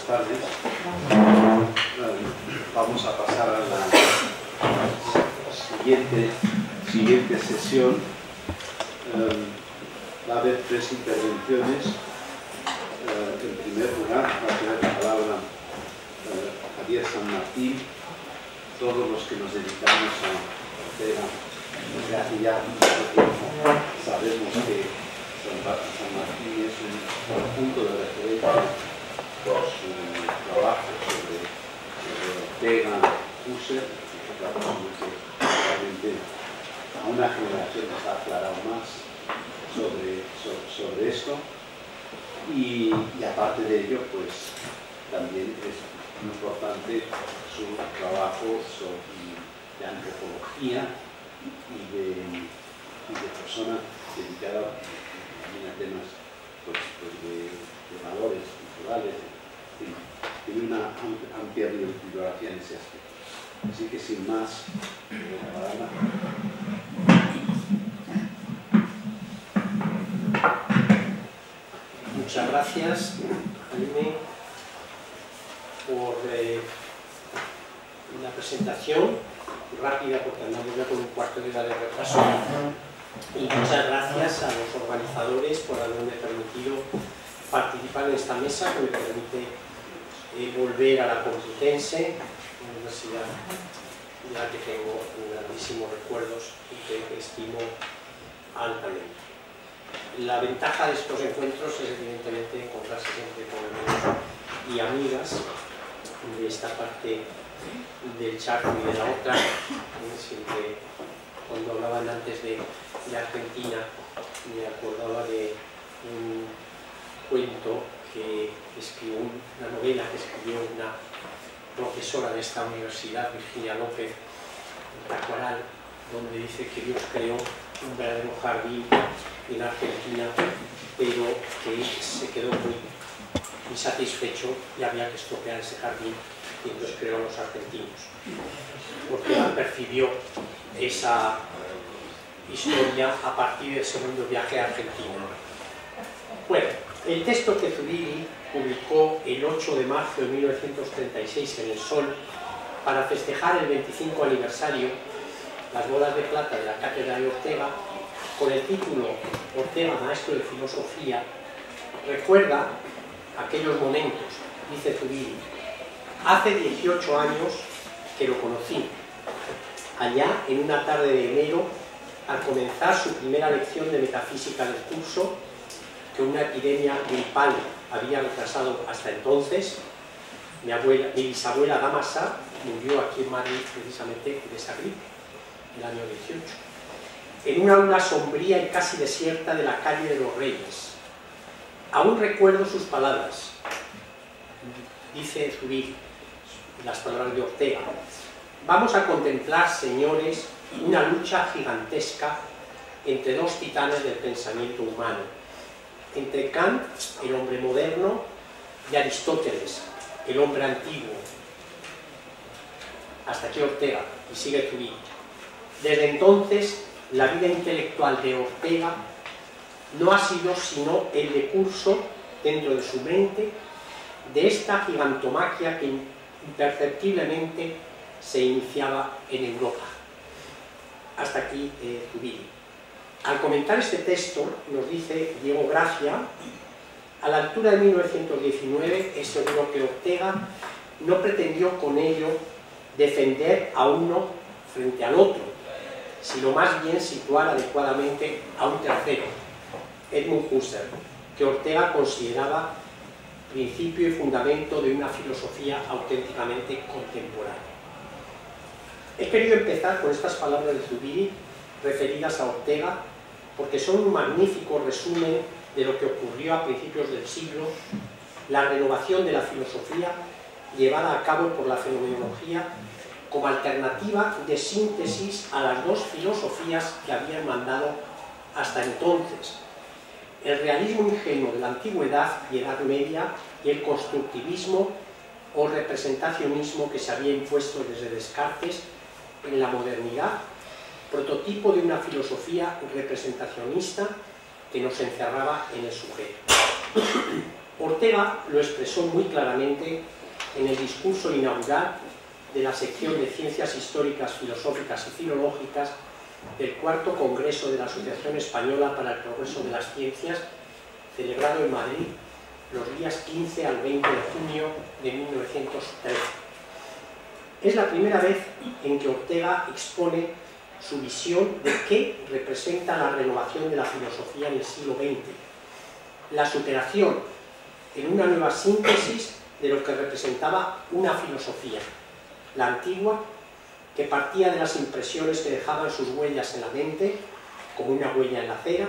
tardes. Vamos a pasar a la siguiente sesión. Va a haber 3 intervenciones. En primer lugar, va a tener la palabra Javier San Martín. Todos los que nos dedicamos a Ortega desde hace ya mucho tiempo sabemos que San Martín es un punto de referencia por su trabajo sobre Ortega, Husserl, que es la persona que realmente a una generación nos ha aclarado más sobre esto. Y aparte de ello, pues también es muy importante su trabajo de antropología y de persona dedicada también a temas pues de valores culturales. Tiene una amplia bibliografía en ese aspecto. Así que sin más, la palabra. Muchas gracias, Jaime, por la presentación rápida, porque andamos ya con un cuarto de hora de retraso. Y muchas gracias a los organizadores por haberme permitido participar en esta mesa que me permite volver a la Complutense, una universidad de la que tengo grandísimos recuerdos y que estimo altamente. La ventaja de estos encuentros es evidentemente encontrarse siempre con amigos y amigas de esta parte del charco y de la otra. Siempre, cuando hablaban antes de Argentina, me acordaba de un cuento que escribió, una novela que escribió una profesora de esta universidad, Virginia López Tacuaral, donde dice que Dios creó un verdadero jardín en Argentina, pero que se quedó muy insatisfecho y había que estropear ese jardín, y entonces creó a los argentinos, porque percibió esa historia a partir del segundo viaje a Argentina. Bueno, el texto que Zubiri publicó el 8 de marzo de 1936 en El Sol para festejar el 25 aniversario, las bodas de plata de la cátedra de Ortega, con el título Ortega, maestro de filosofía, recuerda aquellos momentos, dice Zubiri. Hace 18 años que lo conocí, allá en una tarde de enero, al comenzar su primera lección de metafísica del curso, que una epidemia gripal había retrasado hasta entonces. Mi bisabuela Damasa murió aquí en Madrid precisamente de esa gripe, el año 18. En una aula sombría y casi desierta de la calle de los Reyes. Aún recuerdo sus palabras, dice Zubiri, las palabras de Ortega. Vamos a contemplar, señores, una lucha gigantesca entre dos titanes del pensamiento humano, entre Kant, el hombre moderno, y Aristóteles, el hombre antiguo. Hasta aquí Ortega, y sigue Zubiri. Desde entonces, la vida intelectual de Ortega no ha sido sino el decurso, dentro de su mente, de esta gigantomaquia que imperceptiblemente se iniciaba en Europa. Hasta aquí Zubiri. Al comentar este texto, nos dice Diego Gracia, a la altura de 1919 es seguro que Ortega no pretendió con ello defender a uno frente al otro, sino más bien situar adecuadamente a un tercero, Edmund Husserl, que Ortega consideraba principio y fundamento de una filosofía auténticamente contemporánea. He querido empezar con estas palabras de Zubiri referidas a Ortega porque son un magnífico resumen de lo que ocurrió a principios del siglo, la renovación de la filosofía llevada a cabo por la fenomenología como alternativa de síntesis a las dos filosofías que habían mandado hasta entonces: el realismo ingenuo de la antigüedad y Edad Media y el constructivismo o representacionismo que se había impuesto desde Descartes en la modernidad, prototipo de una filosofía representacionista que nos encerraba en el sujeto. Ortega lo expresó muy claramente en el discurso inaugural de la sección de Ciencias Históricas, Filosóficas y Filológicas del cuarto Congreso de la Asociación Española para el Progreso de las Ciencias, celebrado en Madrid los días 15 al 20 de junio de 1913. Es la primera vez en que Ortega expone su visión de qué representa la renovación de la filosofía en el siglo XX, la superación en una nueva síntesis de lo que representaba una filosofía, la antigua, que partía de las impresiones que dejaban sus huellas en la mente, como una huella en la cera,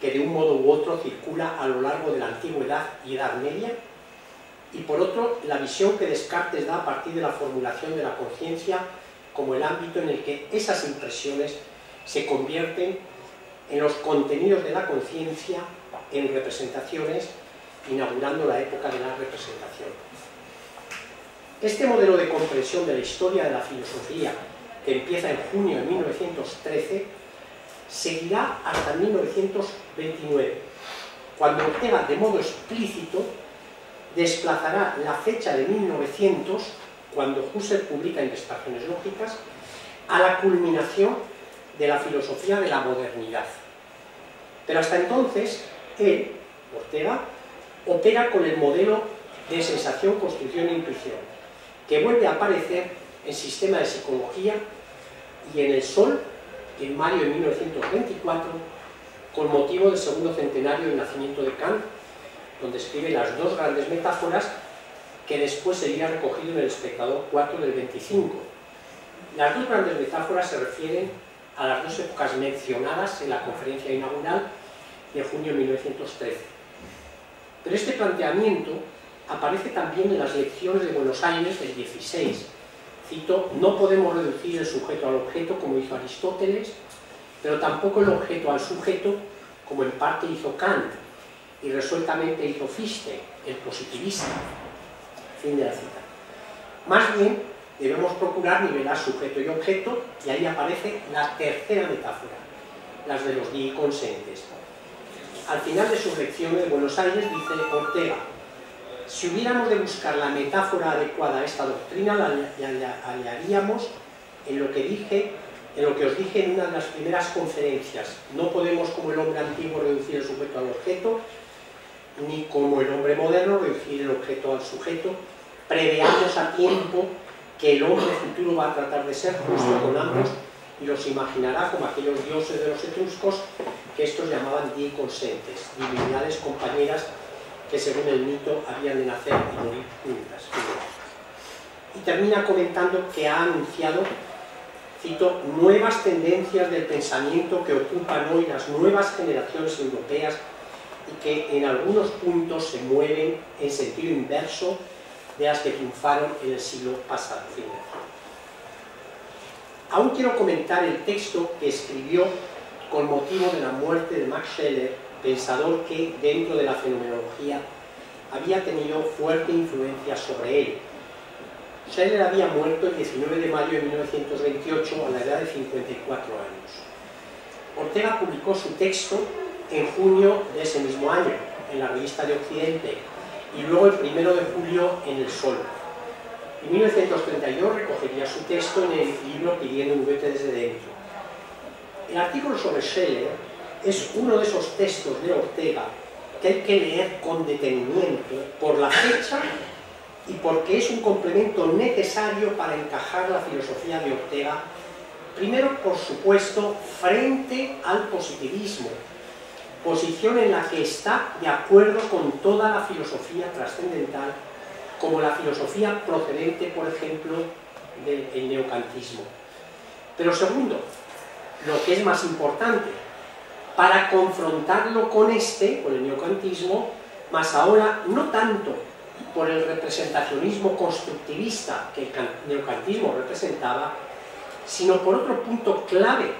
que de un modo u otro circula a lo largo de la antigüedad y Edad Media, y por otro, la visión que Descartes da a partir de la formulación de la conciencia como el ámbito en el que esas impresiones se convierten en los contenidos de la conciencia en representaciones, inaugurando la época de la representación. Este modelo de comprensión de la historia de la filosofía, que empieza en junio de 1913, seguirá hasta 1929, cuando Ortega, de modo explícito, desplazará la fecha de 1900, cuando Husserl publica Investigaciones Lógicas, a la culminación de la filosofía de la modernidad. Pero hasta entonces, él, Ortega, opera con el modelo de sensación, construcción e intuición, que vuelve a aparecer en Sistema de Psicología y en El Sol, en mayo de 1924, con motivo del segundo centenario del nacimiento de Kant, donde escribe las dos grandes metáforas que después sería recogido en El Espectador 4 del 25. Las dos grandes metáforas se refieren a las dos épocas mencionadas en la conferencia inaugural de junio de 1913. Pero este planteamiento aparece también en las lecciones de Buenos Aires del 16. Cito: no podemos reducir el sujeto al objeto como hizo Aristóteles, pero tampoco el objeto al sujeto como en parte hizo Kant y resueltamente hizo Fichte, el positivista. Fin de la cita. Más bien, debemos procurar nivelar sujeto y objeto, y ahí aparece la tercera metáfora, las de los diconsentes. Al final de sus lecciones de Buenos Aires dice Ortega: si hubiéramos de buscar la metáfora adecuada a esta doctrina, la hallaríamos en lo que os dije en una de las primeras conferencias. No podemos, como el hombre antiguo, reducir el sujeto al objeto, ni como el hombre moderno reducir el objeto al sujeto. Preveamos a tiempo que el hombre futuro va a tratar de ser justo con ambos y los imaginará como aquellos dioses de los etruscos que estos llamaban diconsentes, divinidades compañeras que según el mito habían de nacer y morir juntas. Y termina comentando que ha anunciado, cito, nuevas tendencias del pensamiento que ocupan hoy las nuevas generaciones europeas y que en algunos puntos se mueven en sentido inverso de las que triunfaron en el siglo pasado. Aún quiero comentar el texto que escribió con motivo de la muerte de Max Scheler, pensador que dentro de la fenomenología había tenido fuerte influencia sobre él. Scheler había muerto el 19 de mayo de 1928 a la edad de 54 años. Ortega publicó su texto en junio de ese mismo año en la Revista de Occidente y luego el 1 de julio en El Sol. En 1932 recogería su texto en el libro Pidiendo un vete desde dentro. El artículo sobre Scheler es uno de esos textos de Ortega que hay que leer con detenimiento por la fecha y porque es un complemento necesario para encajar la filosofía de Ortega, primero, por supuesto, frente al positivismo, posición en la que está de acuerdo con toda la filosofía trascendental, como la filosofía procedente, por ejemplo, del neocantismo. Pero segundo, lo que es más importante, para confrontarlo con el neocantismo, más ahora no tanto por el representacionismo constructivista que el neocantismo representaba, sino por otro punto clave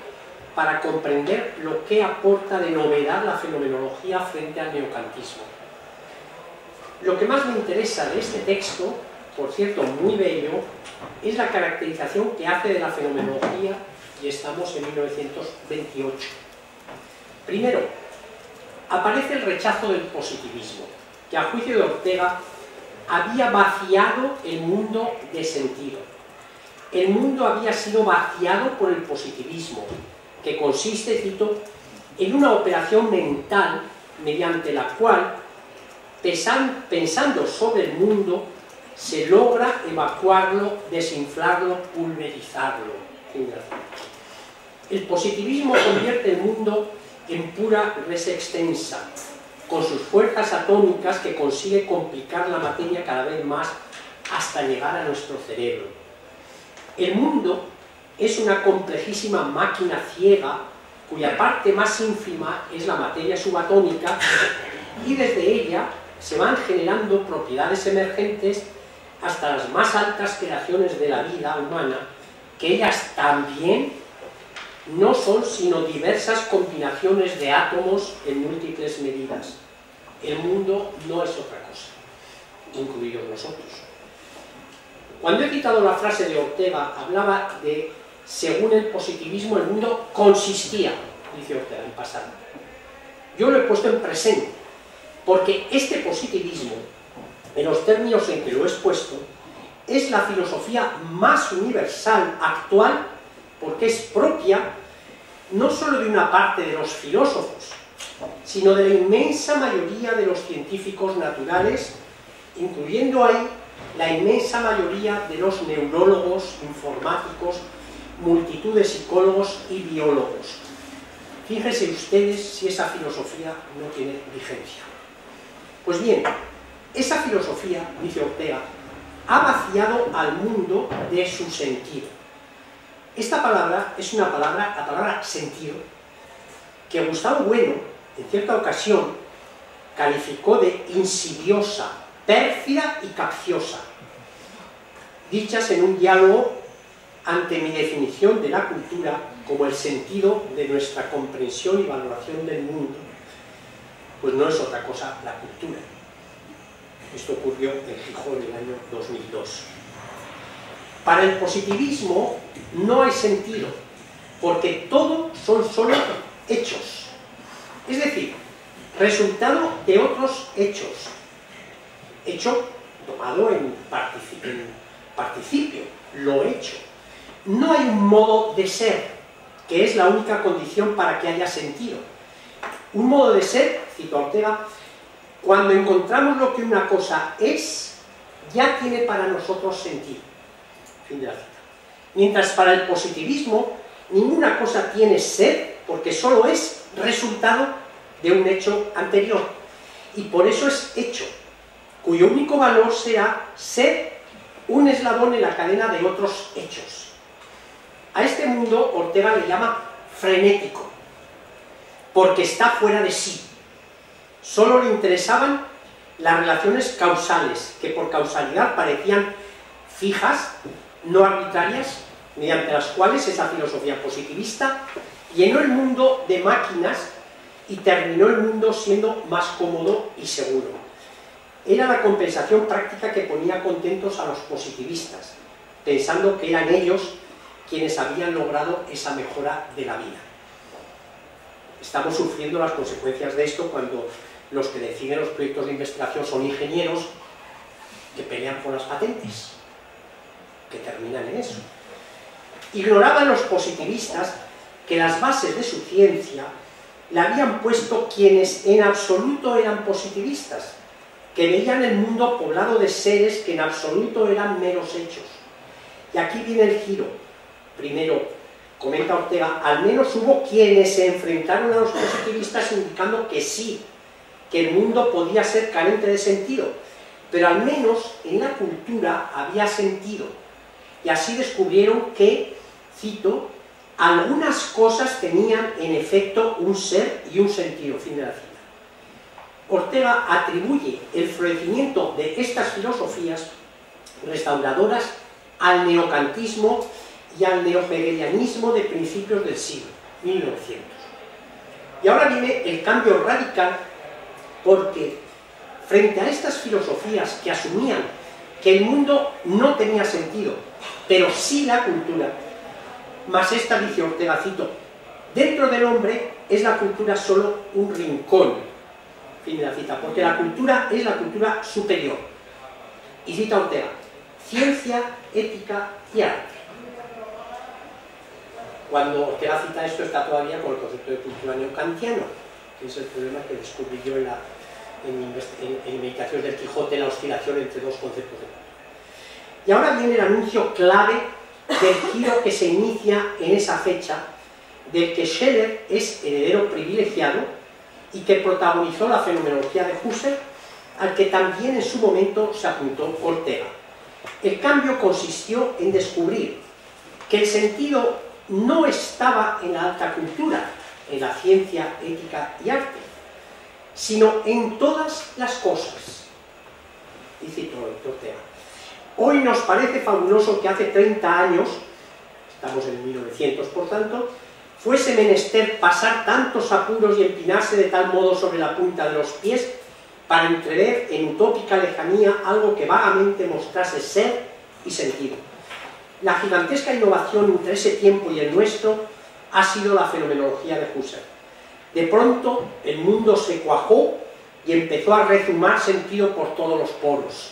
para comprender lo que aporta de novedad la fenomenología frente al neocantismo. Lo que más me interesa de este texto, por cierto muy bello, es la caracterización que hace de la fenomenología, y estamos en 1928. Primero, aparece el rechazo del positivismo. que a juicio de Ortega había vaciado el mundo de sentido. El mundo había sido vaciado por el positivismo, que consiste, cito, en una operación mental mediante la cual, pensando sobre el mundo, se logra evacuarlo, desinflarlo, pulverizarlo. El positivismo convierte el mundo en pura res extensa, con sus fuerzas atómicas que consigue complicar la materia cada vez más hasta llegar a nuestro cerebro. El mundo es una complejísima máquina ciega cuya parte más ínfima es la materia subatómica y desde ella se van generando propiedades emergentes hasta las más altas creaciones de la vida humana, que ellas también no son sino diversas combinaciones de átomos en múltiples medidas. El mundo no es otra cosa, incluidos nosotros. Cuando he citado la frase de Ortega, hablaba de, según el positivismo, el mundo consistía, dice Ortega en pasado. Yo lo he puesto en presente, porque este positivismo, en los términos en que lo he expuesto, es la filosofía más universal, actual, porque es propia no solo de una parte de los filósofos, sino de la inmensa mayoría de los científicos naturales, incluyendo ahí la inmensa mayoría de los neurólogos, informáticos, multitud de psicólogos y biólogos. Fíjense ustedes si esa filosofía no tiene vigencia. Pues bien, esa filosofía, dice Ortega, ha vaciado al mundo de su sentido. Esta palabra es una palabra, la palabra sentido, que Gustavo Bueno, en cierta ocasión, calificó de insidiosa, pérfida y capciosa, dichas en un diálogo ante mi definición de la cultura como el sentido de nuestra comprensión y valoración del mundo. Pues no es otra cosa la cultura. Esto ocurrió en Gijón en el año 2002. Para el positivismo no hay sentido, porque todo son solo hechos. Es decir, resultado de otros hechos. Hecho tomado en participio, lo hecho. No hay un modo de ser, que es la única condición para que haya sentido. Un modo de ser, cito a Ortega, cuando encontramos lo que una cosa es, ya tiene para nosotros sentido. Fin de la cita. Mientras para el positivismo, ninguna cosa tiene ser, porque solo es resultado de un hecho anterior. Y por eso es hecho, cuyo único valor será ser un eslabón en la cadena de otros hechos. A este mundo Ortega le llama frenético, porque está fuera de sí. Solo le interesaban las relaciones causales, que por causalidad parecían fijas, no arbitrarias, mediante las cuales esa filosofía positivista llenó el mundo de máquinas y terminó el mundo siendo más cómodo y seguro. Era la compensación práctica que ponía contentos a los positivistas, pensando que eran ellos quienes habían logrado esa mejora de la vida. Estamos sufriendo las consecuencias de esto cuando los que deciden los proyectos de investigación son ingenieros que pelean por las patentes, que terminan en eso. Ignoraban los positivistas que las bases de su ciencia la habían puesto quienes en absoluto eran positivistas, que veían el mundo poblado de seres que en absoluto eran meros hechos. Y aquí viene el giro. Primero, comenta Ortega, al menos hubo quienes se enfrentaron a los positivistas indicando que sí, que el mundo podía ser carente de sentido, pero al menos en la cultura había sentido. Y así descubrieron que, cito, algunas cosas tenían en efecto un ser y un sentido. Fin de la cita. Ortega atribuye el florecimiento de estas filosofías restauradoras al neocantismo y al neohegelianismo de principios del siglo, 1900. Y ahora viene el cambio radical, porque frente a estas filosofías que asumían que el mundo no tenía sentido, pero sí la cultura, más esta, dice Ortega, cito, dentro del hombre es la cultura solo un rincón, fin de la cita, porque la cultura es la cultura superior. Y cita Ortega: ciencia, ética y arte. Cuando Ortega cita esto, está todavía con el concepto de cultura neocantiano, que es el problema que descubrí yo en Meditaciones del Quijote, la oscilación entre dos conceptos de cultura. Y ahora viene el anuncio clave del giro que se inicia en esa fecha, del que Scheler es heredero privilegiado y que protagonizó la fenomenología de Husserl, al que también en su momento se apuntó Ortega. El cambio consistió en descubrir que el sentido no estaba en la alta cultura, en la ciencia, ética y arte, sino en todas las cosas. Y cito Ortega: hoy nos parece fabuloso que hace 30 años, estamos en 1900 por tanto, fuese menester pasar tantos apuros y empinarse de tal modo sobre la punta de los pies para entrever en utópica lejanía algo que vagamente mostrase ser y sentido. La gigantesca innovación entre ese tiempo y el nuestro ha sido la fenomenología de Husserl. De pronto el mundo se cuajó y empezó a rezumar sentido por todos los poros.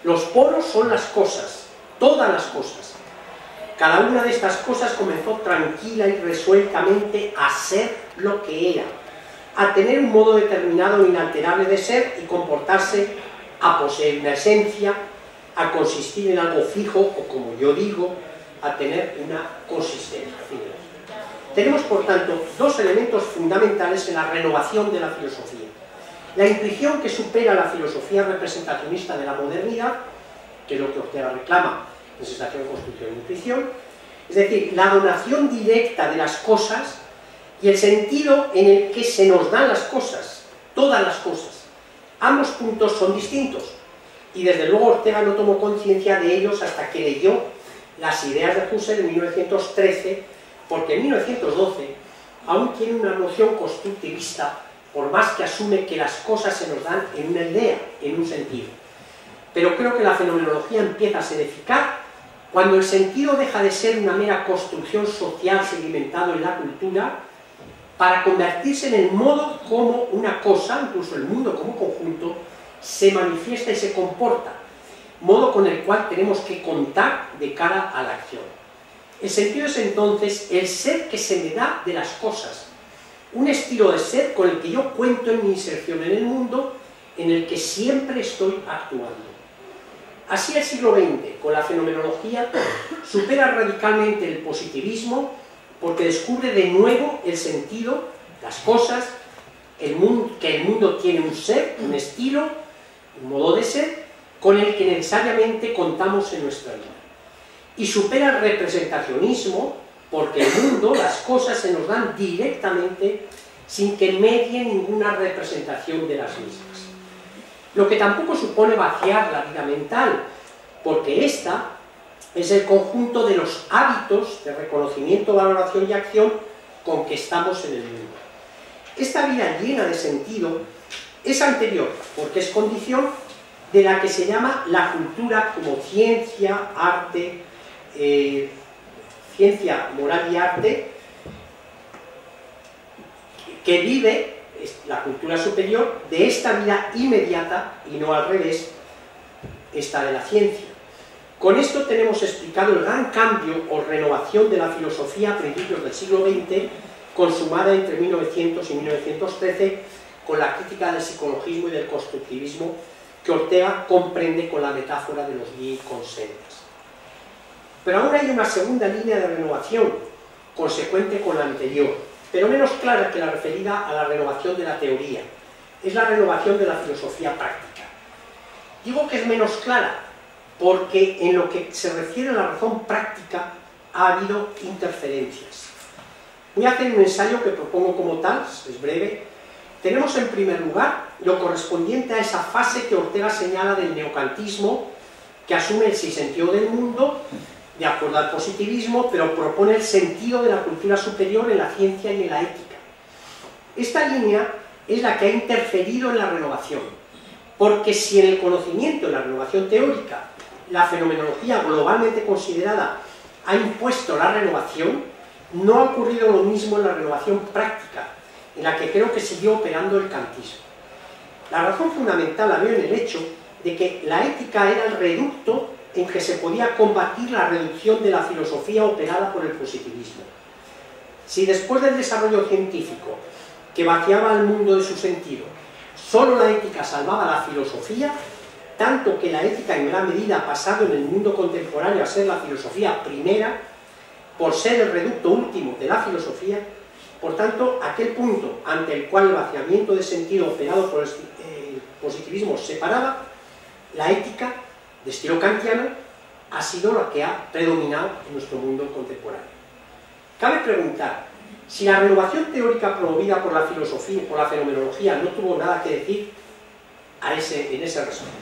Los poros son las cosas, todas las cosas. Cada una de estas cosas comenzó tranquila y resueltamente a ser lo que era, a tener un modo determinado e inalterable de ser y comportarse, a poseer una esencia, a consistir en algo fijo, o como yo digo, a tener una consistencia. Tenemos, por tanto, dos elementos fundamentales en la renovación de la filosofía: la intuición que supera la filosofía representacionista de la modernidad, que es lo que Ortega reclama en Sensación, Construcción e Intuición, es decir, la donación directa de las cosas y el sentido en el que se nos dan las cosas, todas las cosas. Ambos puntos son distintos, y desde luego Ortega no tomó conciencia de ellos hasta que leyó las ideas de Husserl en 1913, porque en 1912 aún tiene una noción constructivista, por más que asume que las cosas se nos dan en una idea, en un sentido. Pero creo que la fenomenología empieza a serificar cuando el sentido deja de ser una mera construcción social sedimentado en la cultura para convertirse en el modo como una cosa, incluso el mundo como conjunto, se manifiesta y se comporta, modo con el cual tenemos que contar de cara a la acción. El sentido es entonces el ser que se me da de las cosas, un estilo de ser con el que yo cuento en mi inserción en el mundo, en el que siempre estoy actuando. Así el siglo XX, con la fenomenología, supera radicalmente el positivismo porque descubre de nuevo el sentido, las cosas, que el mundo tiene un ser, un estilo, un modo de ser, con el que necesariamente contamos en nuestra vida. Y supera el representacionismo porque el mundo, las cosas se nos dan directamente sin que medie ninguna representación de las mismas. Lo que tampoco supone vaciar la vida mental, porque esta es el conjunto de los hábitos de reconocimiento, valoración y acción con que estamos en el mundo. Esta vida llena de sentido es anterior, porque es condición de la que se llama la cultura como ciencia, arte, ciencia, moral y arte, que vive la cultura superior de esta vida inmediata y no al revés, esta de la ciencia. Con esto tenemos explicado el gran cambio o renovación de la filosofía a principios del siglo XX, consumada entre 1900 y 1913 con la crítica del psicologismo y del constructivismo que Ortega comprende con la metáfora de los consentes. Pero aún hay una segunda línea de renovación, consecuente con la anterior, pero menos clara que la referida a la renovación de la teoría. Es la renovación de la filosofía práctica. Digo que es menos clara porque en lo que se refiere a la razón práctica ha habido interferencias. Voy a hacer un ensayo que propongo como tal, es breve. Tenemos en primer lugar lo correspondiente a esa fase que Ortega señala del neocantismo, que asume el sentido del mundo de acuerdo al positivismo, pero propone el sentido de la cultura superior en la ciencia y en la ética. Esta línea es la que ha interferido en la renovación, porque si en el conocimiento, en la renovación teórica, la fenomenología globalmente considerada ha impuesto la renovación, no ha ocurrido lo mismo en la renovación práctica, en la que creo que siguió operando el kantismo. La razón fundamental la veo en el hecho de que la ética era el reducto en que se podía combatir la reducción de la filosofía operada por el positivismo. Si después del desarrollo científico, que vaciaba al mundo de su sentido, solo la ética salvaba la filosofía, tanto que la ética en gran medida ha pasado en el mundo contemporáneo a ser la filosofía primera, por ser el reducto último de la filosofía, por tanto, aquel punto ante el cual el vaciamiento de sentido operado por el positivismo separaba, la ética de estilo kantiano ha sido la que ha predominado en nuestro mundo contemporáneo. Cabe preguntar, si la renovación teórica promovida por la filosofía, por la fenomenología, no tuvo nada que decir en ese resumen.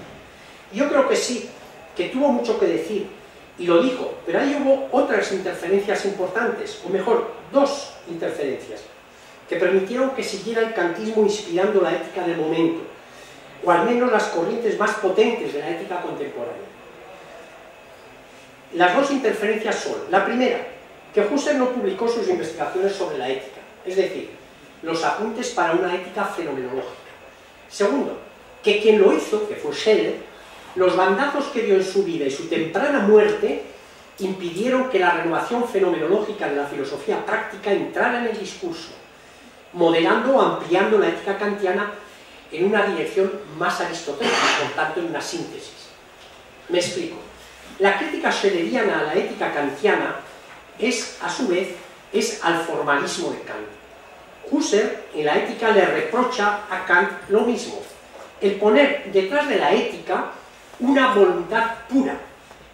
Yo creo que sí, que tuvo mucho que decir, y lo dijo, pero ahí hubo otras interferencias importantes, o mejor, dos interferencias, que permitieron que siguiera el kantismo inspirando la ética del momento, o al menos las corrientes más potentes de la ética contemporánea. Las dos interferencias son, la primera, que Husserl no publicó sus investigaciones sobre la ética, es decir, los apuntes para una ética fenomenológica. Segundo, que quien lo hizo, que fue Scheler, los bandazos que dio en su vida y su temprana muerte impidieron que la renovación fenomenológica de la filosofía práctica entrara en el discurso, modelando o ampliando la ética kantiana en una dirección más aristotélica, por tanto en una síntesis. Me explico. La crítica scheleriana a la ética kantiana es, a su vez, al formalismo de Kant. Husserl en la ética le reprocha a Kant lo mismo, el poner detrás de la ética una voluntad pura,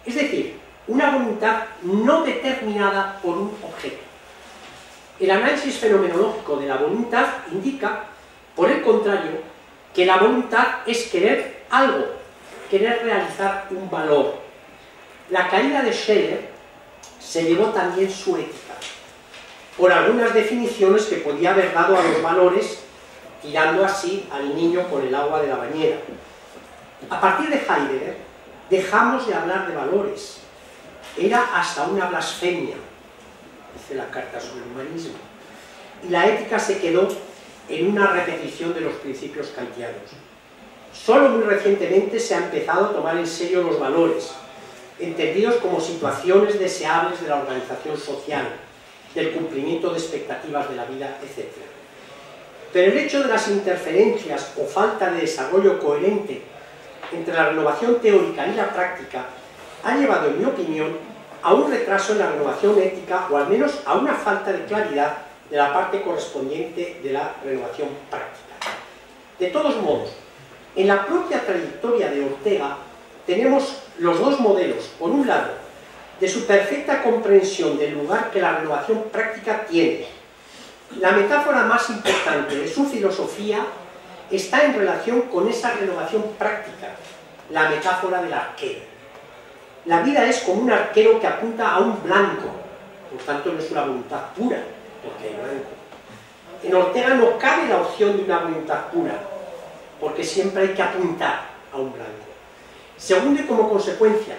es decir, una voluntad no determinada por un objeto. El análisis fenomenológico de la voluntad indica, por el contrario, que la voluntad es querer algo, querer realizar un valor. La caída de Scheler se llevó también su ética, por algunas definiciones que podía haber dado a los valores, tirando así al niño con el agua de la bañera. A partir de Heidegger, dejamos de hablar de valores. Era hasta una blasfemia, dice la Carta sobre el Humanismo. Y la ética se quedó en una repetición de los principios kantianos. Solo muy recientemente se ha empezado a tomar en serio los valores, entendidos como situaciones deseables de la organización social, del cumplimiento de expectativas de la vida, etc. Pero el hecho de las interferencias o falta de desarrollo coherente entre la renovación teórica y la práctica ha llevado, en mi opinión, a un retraso en la renovación ética, o al menos a una falta de claridad de la parte correspondiente de la renovación práctica. De todos modos, en la propia trayectoria de Ortega tenemos los dos modelos, por un lado, de su perfecta comprensión del lugar que la renovación práctica tiene. La metáfora más importante de su filosofía está en relación con esa renovación práctica, la metáfora del arquero. La vida es como un arquero que apunta a un blanco, por tanto no es una voluntad pura, porque hay blanco. En Ortega no cabe la opción de una voluntad pura, porque siempre hay que apuntar a un blanco. Segundo, y como consecuencia,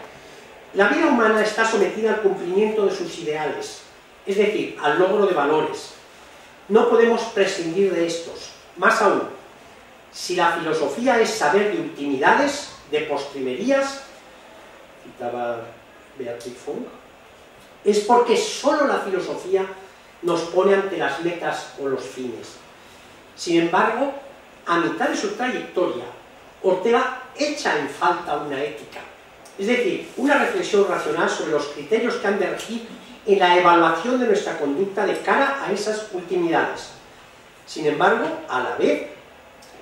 la vida humana está sometida al cumplimiento de sus ideales, es decir, al logro de valores. No podemos prescindir de estos. Más aún, si la filosofía es saber de ultimidades, de postrimerías, citaba Beatriz Funk, es porque solo la filosofía nos pone ante las metas o los fines. Sin embargo, a mitad de su trayectoria, Ortega echa en falta una ética, es decir, una reflexión racional sobre los criterios que han de regir en la evaluación de nuestra conducta de cara a esas ultimidades. Sin embargo, a la vez,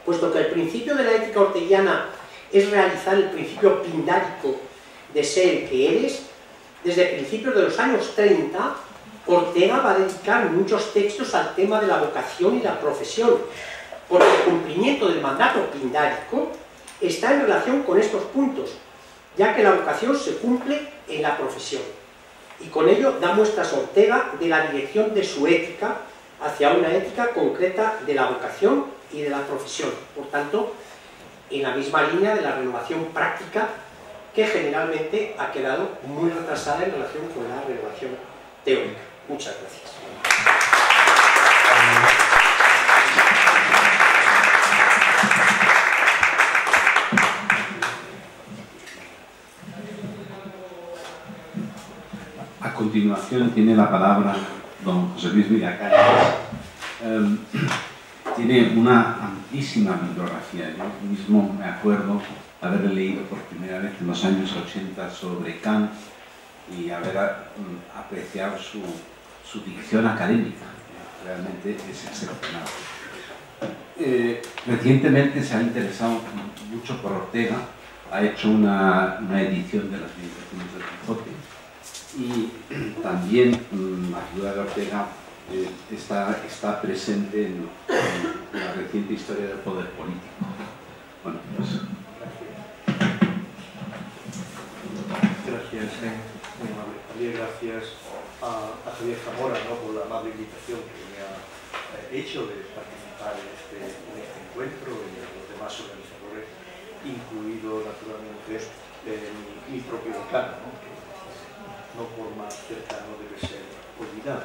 puesto que el principio de la ética orteguiana es realizar el principio pindárico de ser el que eres, desde principios de los años 30, Ortega va a dedicar muchos textos al tema de la vocación y la profesión, porque el cumplimiento del mandato pindárico está en relación con estos puntos, ya que la vocación se cumple en la profesión. Y con ello da muestras Ortega de la dirección de su ética hacia una ética concreta de la vocación y de la profesión. Por tanto, en la misma línea de la renovación práctica, que generalmente ha quedado muy retrasada en relación con la renovación teórica. Muchas gracias. A continuación tiene la palabra don José Luis Villacañas. Tiene una amplísima bibliografía. Yo mismo me acuerdo haber leído por primera vez en los años 80 sobre Kant y haber apreciado su dicción académica. Realmente es excepcional. Recientemente se ha interesado mucho por Ortega, ha hecho una edición de las Meditaciones del Quijote y también la figura de Ortega está presente en la reciente historia del poder político. Bueno, pues... Gracias, muy amable Javier, gracias a Javier Zamora, ¿no?, por la amable invitación que me ha hecho de participar en este encuentro y de los demás organizadores, incluido naturalmente mi propio decano, ¿no?, que no por más cercano debe ser olvidado.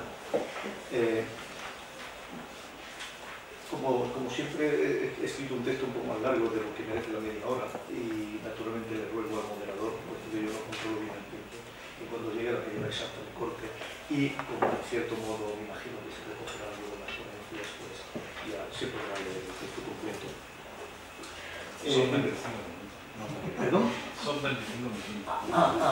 Como siempre he escrito un texto un poco más largo de lo que merece la media hora y naturalmente le ruego al moderador, puesto que yo no controlo bien el tiempo, y cuando llegue la media hora exacta de corte y como en cierto modo me imagino que se recogerá luego las ponencias, pues ya se podrá leer el texto completo. Son 25 minutos. ¿Perdón? Son 25 minutos.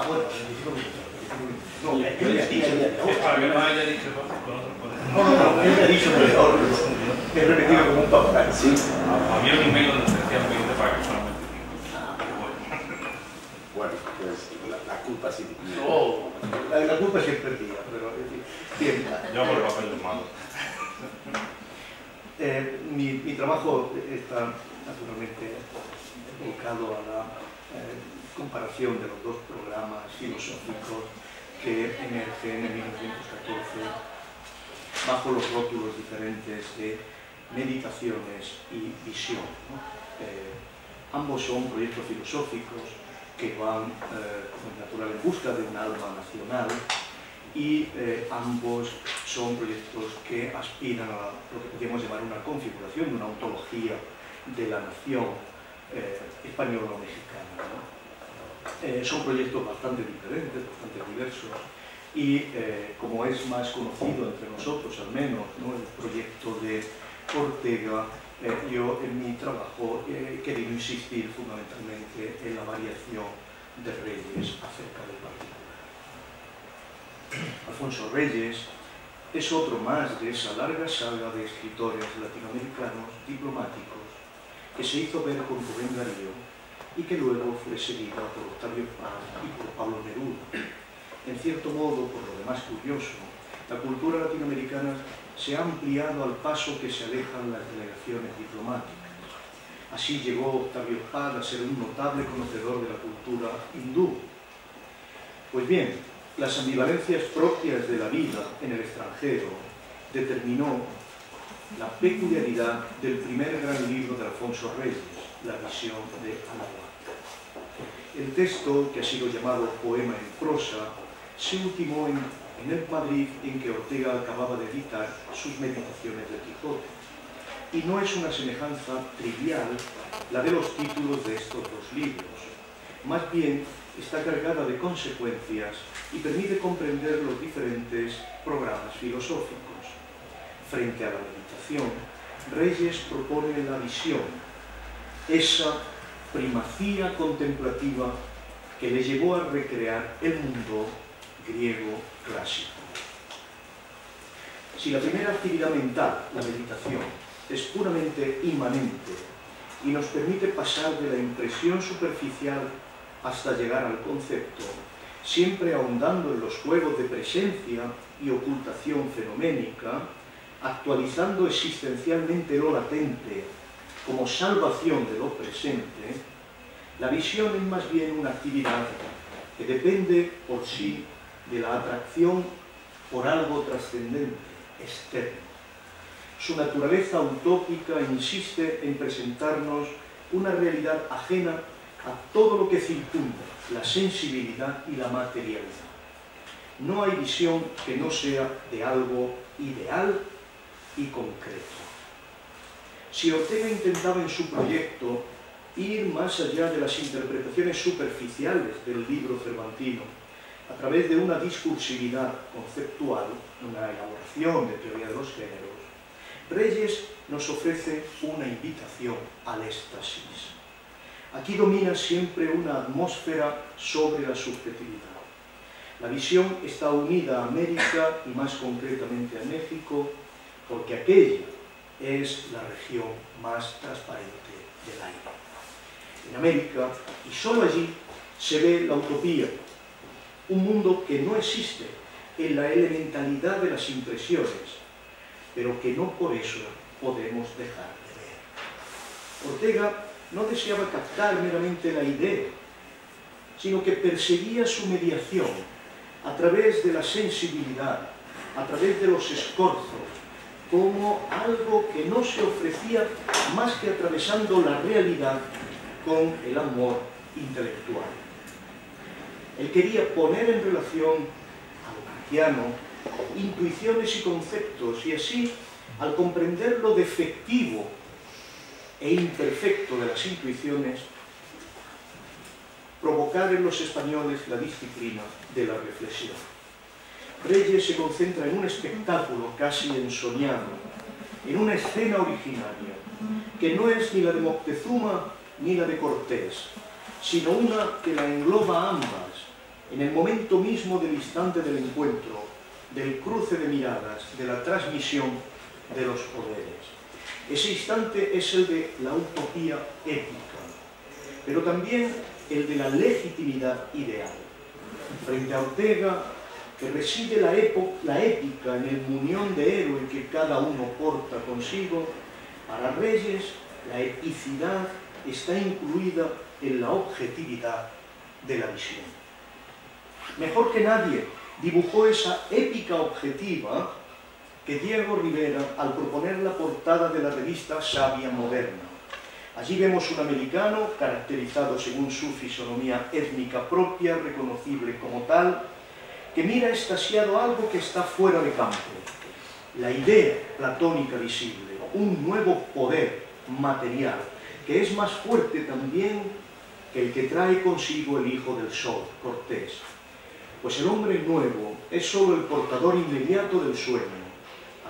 Bueno, 25 minutos. No, él me ha dicho para que no haya dicho con otros poderes. No, él me ha dicho mejor. He repetido como un papá. Sí. Había un email donde decía 20 para que fueran 25. Bueno, pues la culpa sí. No, la culpa siempre es mía, pero bien. Yo por el papel de malo. Mi trabajo está naturalmente enfocado a la comparación de los dos programas filosóficos que emergen en 1914 bajo los rótulos diferentes de meditaciones y visión, ¿no? Ambos son proyectos filosóficos que van, como es natural, en busca de un alma nacional y ambos son proyectos que aspiran a lo que podríamos llamar una configuración, una ontología de la nación española o mexicana, ¿no? Son proyectos bastante diferentes, bastante diversos y como es más conocido entre nosotros al menos, ¿no?, el proyecto de Ortega, yo en mi trabajo he querido insistir fundamentalmente en la variación de Reyes acerca del particular. Alfonso Reyes es otro más de esa larga saga de escritores latinoamericanos diplomáticos que se hizo ver con Rubén Darío y que luego fue seguida por Octavio Paz y por Pablo Neruda. En cierto modo, por lo demás curioso, la cultura latinoamericana se ha ampliado al paso que se alejan las delegaciones diplomáticas. Así llegó Octavio Paz a ser un notable conocedor de la cultura hindú. Pues bien, las ambivalencias propias de la vida en el extranjero determinó la peculiaridad del primer gran libro de Alfonso Reyes, La visión de Anahuac. El texto, que ha sido llamado poema en prosa, se ultimó en el Madrid en que Ortega acababa de editar sus Meditaciones del Quijote. Y no es una semejanza trivial la de los títulos de estos dos libros. Más bien, está cargada de consecuencias y permite comprender los diferentes programas filosóficos. Frente a la meditación, Reyes propone la visión, esa primacía contemplativa que le llevó a recrear el mundo griego clásico. Si la primera actividad mental, la meditación, es puramente inmanente y nos permite pasar de la impresión superficial hasta llegar al concepto, siempre ahondando en los juegos de presencia y ocultación fenoménica, actualizando existencialmente lo latente como salvación de lo presente, la visión es más bien una actividad que depende por sí de la atracción por algo trascendente, externo. Su naturaleza utópica insiste en presentarnos una realidad ajena a todo lo que circunda la sensibilidad y la materialidad. No hay visión que no sea de algo ideal y concreto. Si Ortega intentaba en su proyecto ir más allá de las interpretaciones superficiales del libro cervantino, a través de una discursividad conceptual, una elaboración de teoría de los géneros, Reyes nos ofrece una invitación al éxtasis. Aquí domina siempre una atmósfera sobre la subjetividad. La visión está unida a América y más concretamente a México, porque aquella es la región más transparente del aire. En América, y solo allí, se ve la utopía, un mundo que no existe en la elementalidad de las impresiones, pero que no por eso podemos dejar de ver. Ortega no deseaba captar meramente la idea, sino que perseguía su mediación a través de la sensibilidad, a través de los escorzos, como algo que no se ofrecía más que atravesando la realidad con el amor intelectual. Él quería poner en relación a lo kantiano intuiciones y conceptos, y así, al comprender lo defectivo e imperfecto de las intuiciones, provocar en los españoles la disciplina de la reflexión. Reyes se concentra en un espectáculo casi ensoñado, en una escena originaria, que no es ni la de Moctezuma ni la de Cortés, sino una que la engloba a ambas, en el momento mismo del instante del encuentro, del cruce de miradas, de la transmisión de los poderes. Ese instante es el de la utopía épica, pero también el de la legitimidad ideal. Frente a Ortega, que reside la épica en el muñón de héroe que cada uno porta consigo, para Reyes la epicidad está incluida en la objetividad de la visión. Mejor que nadie dibujó esa épica objetiva que Diego Rivera al proponer la portada de la revista Sabia Moderna. Allí vemos un americano caracterizado según su fisonomía étnica propia, reconocible como tal, que mira extasiado algo que está fuera de campo, la idea platónica visible, un nuevo poder material, que es más fuerte también que el que trae consigo el hijo del sol, Cortés. Pues el hombre nuevo es solo el portador inmediato del sueño.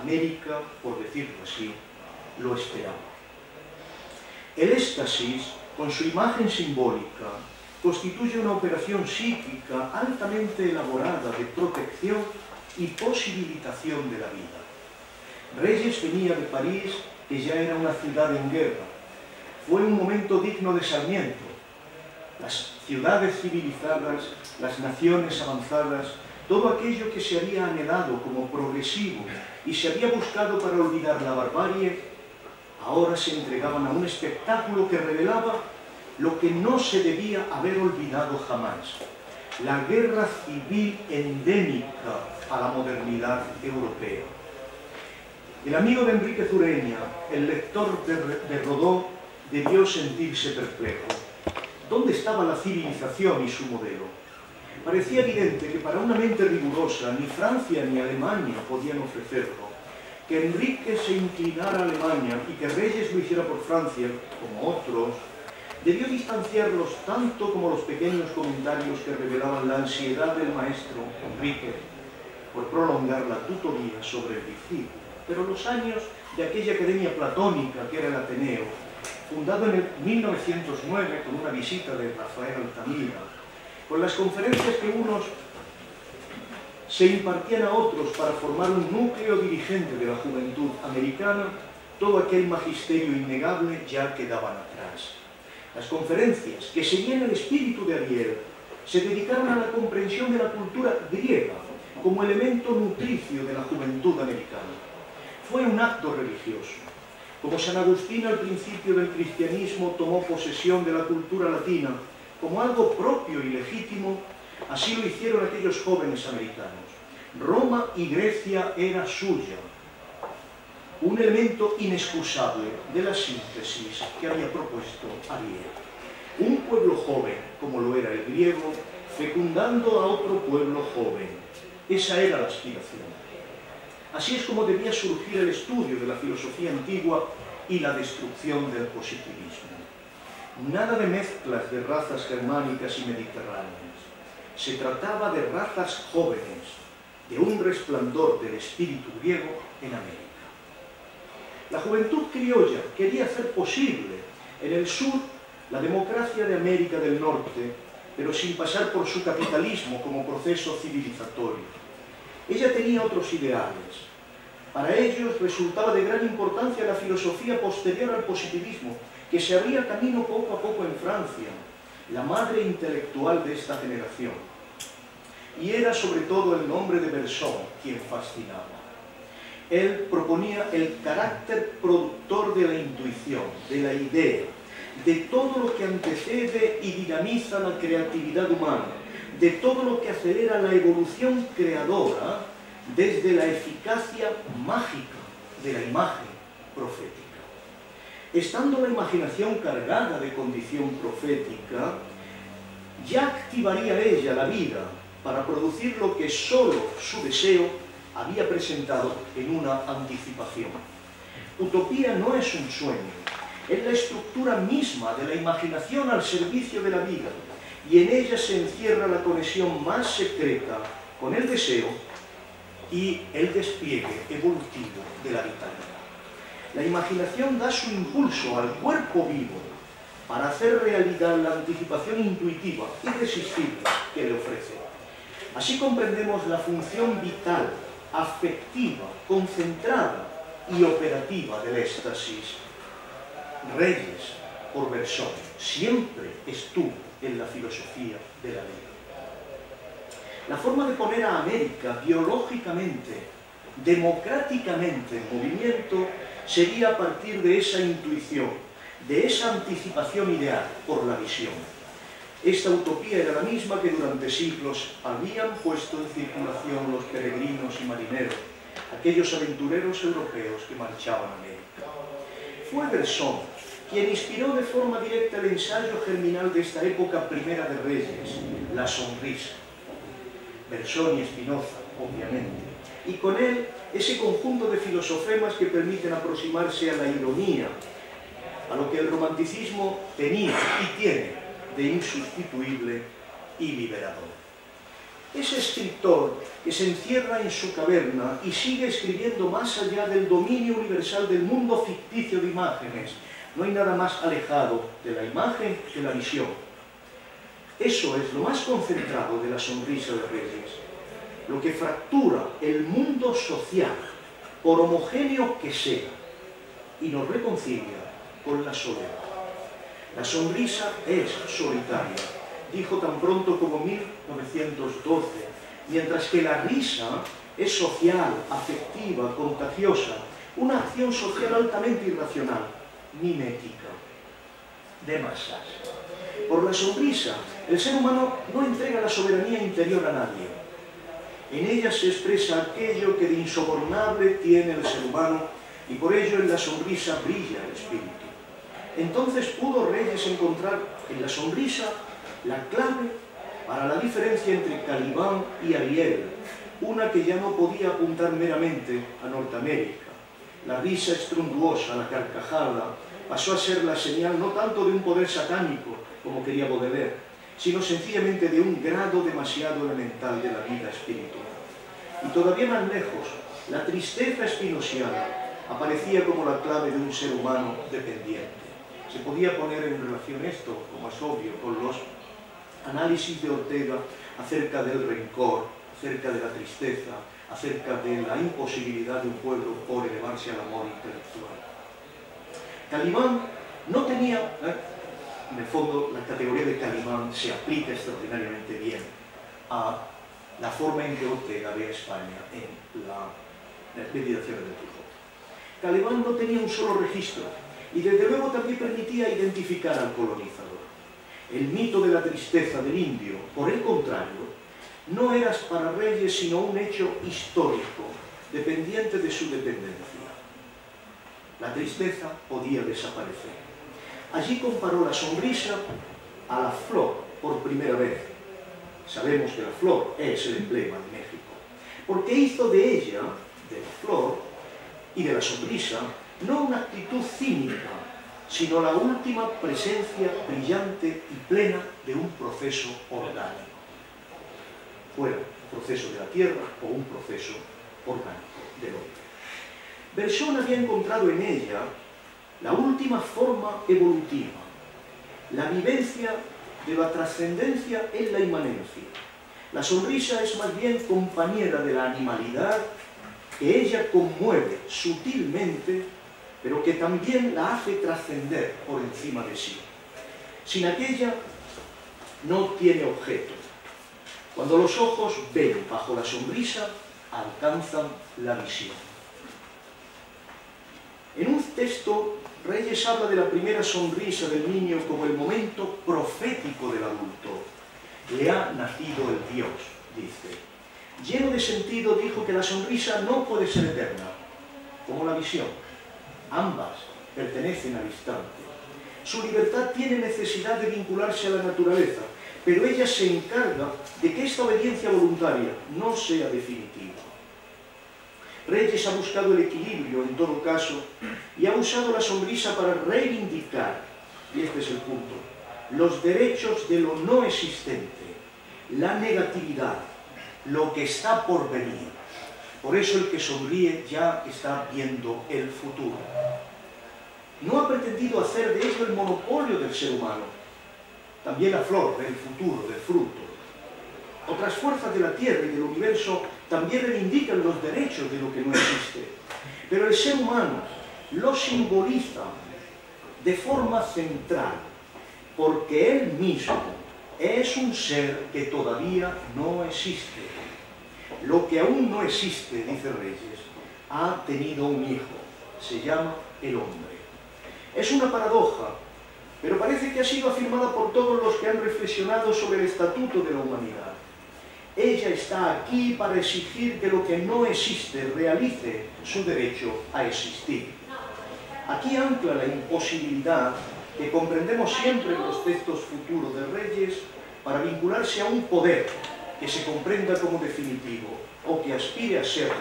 América, por decirlo así, lo esperaba. El éxtasis, con su imagen simbólica, constituye una operación psíquica altamente elaborada de protección y posibilitación de la vida. Reyes venía de París, que ya era una ciudad en guerra. Fue un momento digno de Sarmiento. Las ciudades civilizadas, las naciones avanzadas, todo aquello que se había anhelado como progresivo y se había buscado para olvidar la barbarie, ahora se entregaban a un espectáculo que revelaba lo que no se debía haber olvidado jamás: la guerra civil endémica a la modernidad europea. El amigo de Enríquez Ureña, el lector de Rodó, debió sentirse perplejo. ¿Dónde estaba la civilización y su modelo? Parecía evidente que para una mente rigurosa ni Francia ni Alemania podían ofrecerlo. Que Enrique se inclinara a Alemania y que Reyes lo hiciera por Francia, como otros, debió distanciarlos tanto como los pequeños comentarios que revelaban la ansiedad del maestro Enrique por prolongar la tutoría sobre el discípulo. Pero los años de aquella academia platónica que era el Ateneo, fundado en el 1909 con una visita de Rafael Altamira, con las conferencias que unos se impartían a otros para formar un núcleo dirigente de la juventud americana, todo aquel magisterio innegable ya quedaban atrás. Las conferencias, que seguían el espíritu de Ariel, se dedicaron a la comprensión de la cultura griega como elemento nutricio de la juventud americana. Fue un acto religioso. Como San Agustín al principio del cristianismo tomó posesión de la cultura latina como algo propio y legítimo, así lo hicieron aquellos jóvenes americanos. Roma y Grecia era suya, un elemento inexcusable de la síntesis que había propuesto Ariel. Un pueblo joven, como lo era el griego, fecundando a otro pueblo joven. Esa era la aspiración. Así es como debía surgir el estudio de la filosofía antigua y la destrucción del positivismo. Nada de mezclas de razas germánicas y mediterráneas, Se trataba de razas jóvenes, de un resplandor del espíritu griego en América. La juventud criolla quería hacer posible en el sur la democracia de América del Norte, pero sin pasar por su capitalismo como proceso civilizatorio. Ella tenía otros ideales. Para ellos resultaba de gran importancia la filosofía posterior al positivismo, que se abría camino poco a poco en Francia, la madre intelectual de esta generación. Y era sobre todo el nombre de Bergson quien fascinaba. Él proponía el carácter productor de la intuición, de la idea, de todo lo que antecede y dinamiza la creatividad humana, de todo lo que acelera la evolución creadora desde la eficacia mágica de la imagen profética. Estando la imaginación cargada de condición profética, ya activaría ella la vida para producir lo que solo su deseo había presentado en una anticipación. Utopía no es un sueño, es la estructura misma de la imaginación al servicio de la vida, y en ella se encierra la conexión más secreta con el deseo y el despliegue evolutivo de la vitalidad. La imaginación da su impulso al cuerpo vivo para hacer realidad la anticipación intuitiva, irresistible, que le ofrece. Así comprendemos la función vital, afectiva, concentrada y operativa del éxtasis. Reyes, por Bergson, siempre estuvo en la filosofía de la vida. La forma de poner a América biológicamente, democráticamente en movimiento, sería a partir de esa intuición, de esa anticipación ideal por la visión. Esta utopía era la misma que durante siglos habían puesto en circulación los peregrinos y marineros, aquellos aventureros europeos que marchaban a América. Fue Bergson quien inspiró de forma directa el ensayo germinal de esta época primera de Reyes, la sonrisa. Bergson y Spinoza, obviamente, y con él ese conjunto de filosofemas que permiten aproximarse a la ironía, a lo que el romanticismo tenía y tiene de insustituible y liberador. Ese escritor que se encierra en su caverna y sigue escribiendo más allá del dominio universal del mundo ficticio de imágenes. No hay nada más alejado de la imagen que la visión. Eso es lo más concentrado de la sonrisa de Reyes, lo que fractura el mundo social, por homogéneo que sea, y nos reconcilia con la soledad. La sonrisa es solitaria, dijo tan pronto como 1912, mientras que la risa es social, afectiva, contagiosa, una acción social altamente irracional, mimética, de masas. Por la sonrisa, el ser humano no entrega la soberanía interior a nadie. En ella se expresa aquello que de insobornable tiene el ser humano, y por ello en la sonrisa brilla el espíritu. Entonces pudo Reyes encontrar en la sonrisa la clave para la diferencia entre Caliban y Ariel, una que ya no podía apuntar meramente a Norteamérica. La risa estruendosa, la carcajada, pasó a ser la señal no tanto de un poder satánico, como quería Baudelaire, sino sencillamente de un grado demasiado elemental de la vida espiritual. Y todavía más lejos, la tristeza espinosiana aparecía como la clave de un ser humano dependiente. Se podía poner en relación esto, como es obvio, con los análisis de Ortega acerca del rencor, acerca de la tristeza, acerca de la imposibilidad de un pueblo por elevarse al amor intelectual. Caliban no tenía, en el fondo, la categoría de Caliban se aplica extraordinariamente bien a la forma en que Ortega ve a España en la meditación del Quijote. Caliban no tenía un solo registro y desde luego también permitía identificar al colonizador. El mito de la tristeza del indio, por el contrario, no era para Reyes sino un hecho histórico, dependiente de su dependencia. La tristeza podía desaparecer. Allí comparó la sonrisa a la flor por primera vez. Sabemos que la flor es el emblema de México, porque hizo de ella, de la flor y de la sonrisa, no una actitud cínica, sino la última presencia brillante y plena de un proceso orgánico. fuera un proceso de la tierra o un proceso orgánico del hombre. Bergson había encontrado en ella la última forma evolutiva, la vivencia de la trascendencia en la inmanencia. La sonrisa es más bien compañera de la animalidad que ella conmueve sutilmente, pero que también la hace trascender por encima de sí. Sin aquella no tiene objeto. Cuando los ojos ven bajo la sonrisa, alcanzan la visión. En un texto, Reyes habla de la primera sonrisa del niño como el momento profético del adulto. Le ha nacido el Dios, dice. Lleno de sentido, dijo que la sonrisa no puede ser eterna, como la visión. Ambas pertenecen al instante. Su libertad tiene necesidad de vincularse a la naturaleza, pero ella se encarga de que esta obediencia voluntaria no sea definitiva. Reyes ha buscado el equilibrio, en todo caso, y ha usado la sonrisa para reivindicar, y este es el punto, los derechos de lo no existente, la negatividad, lo que está por venir. Por eso el que sonríe ya está viendo el futuro. No ha pretendido hacer de ello el monopolio del ser humano. También la flor del futuro, del fruto. Otras fuerzas de la Tierra y del universo también reivindican los derechos de lo que no existe. Pero el ser humano lo simboliza de forma central, porque él mismo es un ser que todavía no existe. Lo que aún no existe, dice Reyes, ha tenido un hijo, se llama el hombre. Es una paradoja, pero parece que ha sido afirmada por todos los que han reflexionado sobre el estatuto de la humanidad. Ella está aquí para exigir que lo que no existe realice su derecho a existir. Aquí ancla la imposibilidad que comprendemos siempre en los textos futuros de Reyes para vincularse a un poder que se comprenda como definitivo o que aspire a serlo,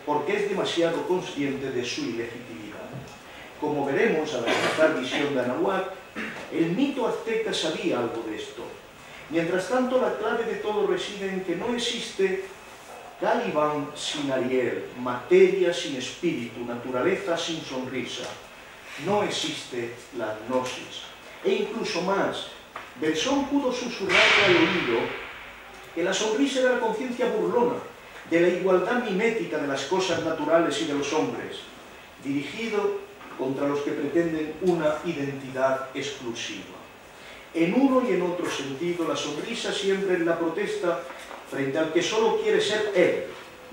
porque es demasiado consciente de su ilegitimidad. Como veremos al analizar Visión de Anahuac, el mito azteca sabía algo de esto. Mientras tanto, la clave de todo reside en que no existe Caliban sin Ariel, materia sin espíritu, naturaleza sin sonrisa. No existe la gnosis. E incluso más, Bergson pudo susurrarle al oído que la sonrisa era la conciencia burlona de la igualdad mimética de las cosas naturales y de los hombres, dirigido contra los que pretenden una identidad exclusiva. En uno y en otro sentido, la sonrisa siempre es la protesta frente al que solo quiere ser él,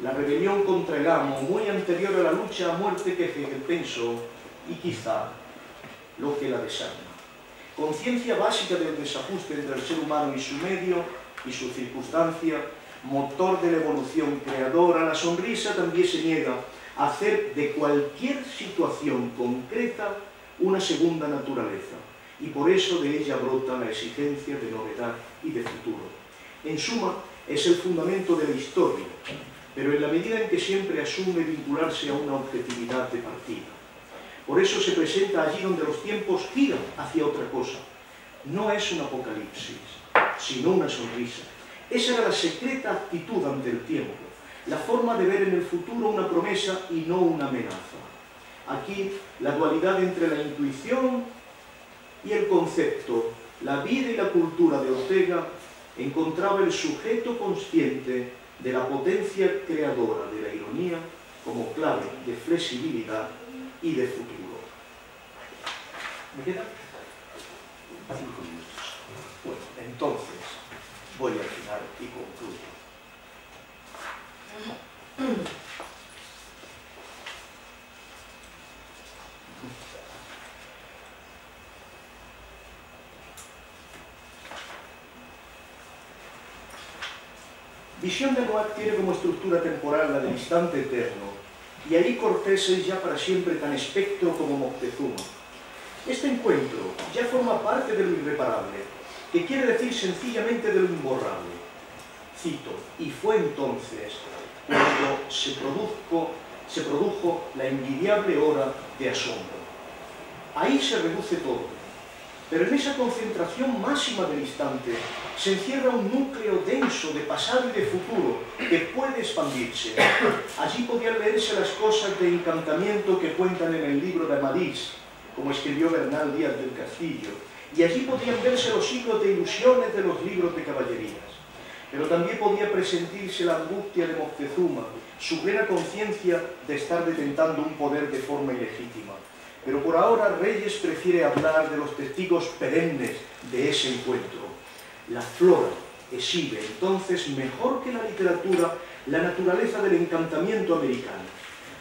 la rebelión contra el amo, muy anterior a la lucha a muerte que Hegel pensó, y quizá lo que la desarma. Conciencia básica del desajuste entre el ser humano y su medio y su circunstancia, motor de la evolución creadora, la sonrisa también se niega a hacer de cualquier situación concreta una segunda naturaleza, y por eso de ella brota la exigencia de novedad y de futuro. En suma, es el fundamento de la historia, pero en la medida en que siempre asume vincularse a una objetividad de partida. Por eso se presenta allí donde los tiempos giran hacia otra cosa. No es un apocalipsis, sino una sonrisa. Esa era la secreta actitud ante el tiempo, la forma de ver en el futuro una promesa y no una amenaza. Aquí, la dualidad entre la intuición y el concepto, la vida y la cultura de Ortega, encontraba el sujeto consciente de la potencia creadora de la ironía como clave de flexibilidad y de futuro. ¿Me quedan 5 minutos? Bueno, entonces voy al final y concluyo. Visión de Anahuac tiene como estructura temporal la del instante eterno, y ahí Cortés es ya para siempre tan espectro como Moctezuma. Este encuentro ya forma parte de lo irreparable, que quiere decir sencillamente de lo imborrable. Cito, y fue entonces cuando se produjo la envidiable hora de asombro. Ahí se reduce todo. Pero en esa concentración máxima del instante se encierra un núcleo denso de pasado y de futuro que puede expandirse. Allí podían leerse las cosas de encantamiento que cuentan en el libro de Amadís, como escribió Bernal Díaz del Castillo, y allí podían verse los siglos de ilusiones de los libros de caballerías. Pero también podía presentirse la angustia de Moctezuma, su plena conciencia de estar detentando un poder de forma ilegítima. Pero por ahora Reyes prefiere hablar de los testigos perennes de ese encuentro. La flora exhibe entonces mejor que la literatura la naturaleza del encantamiento americano.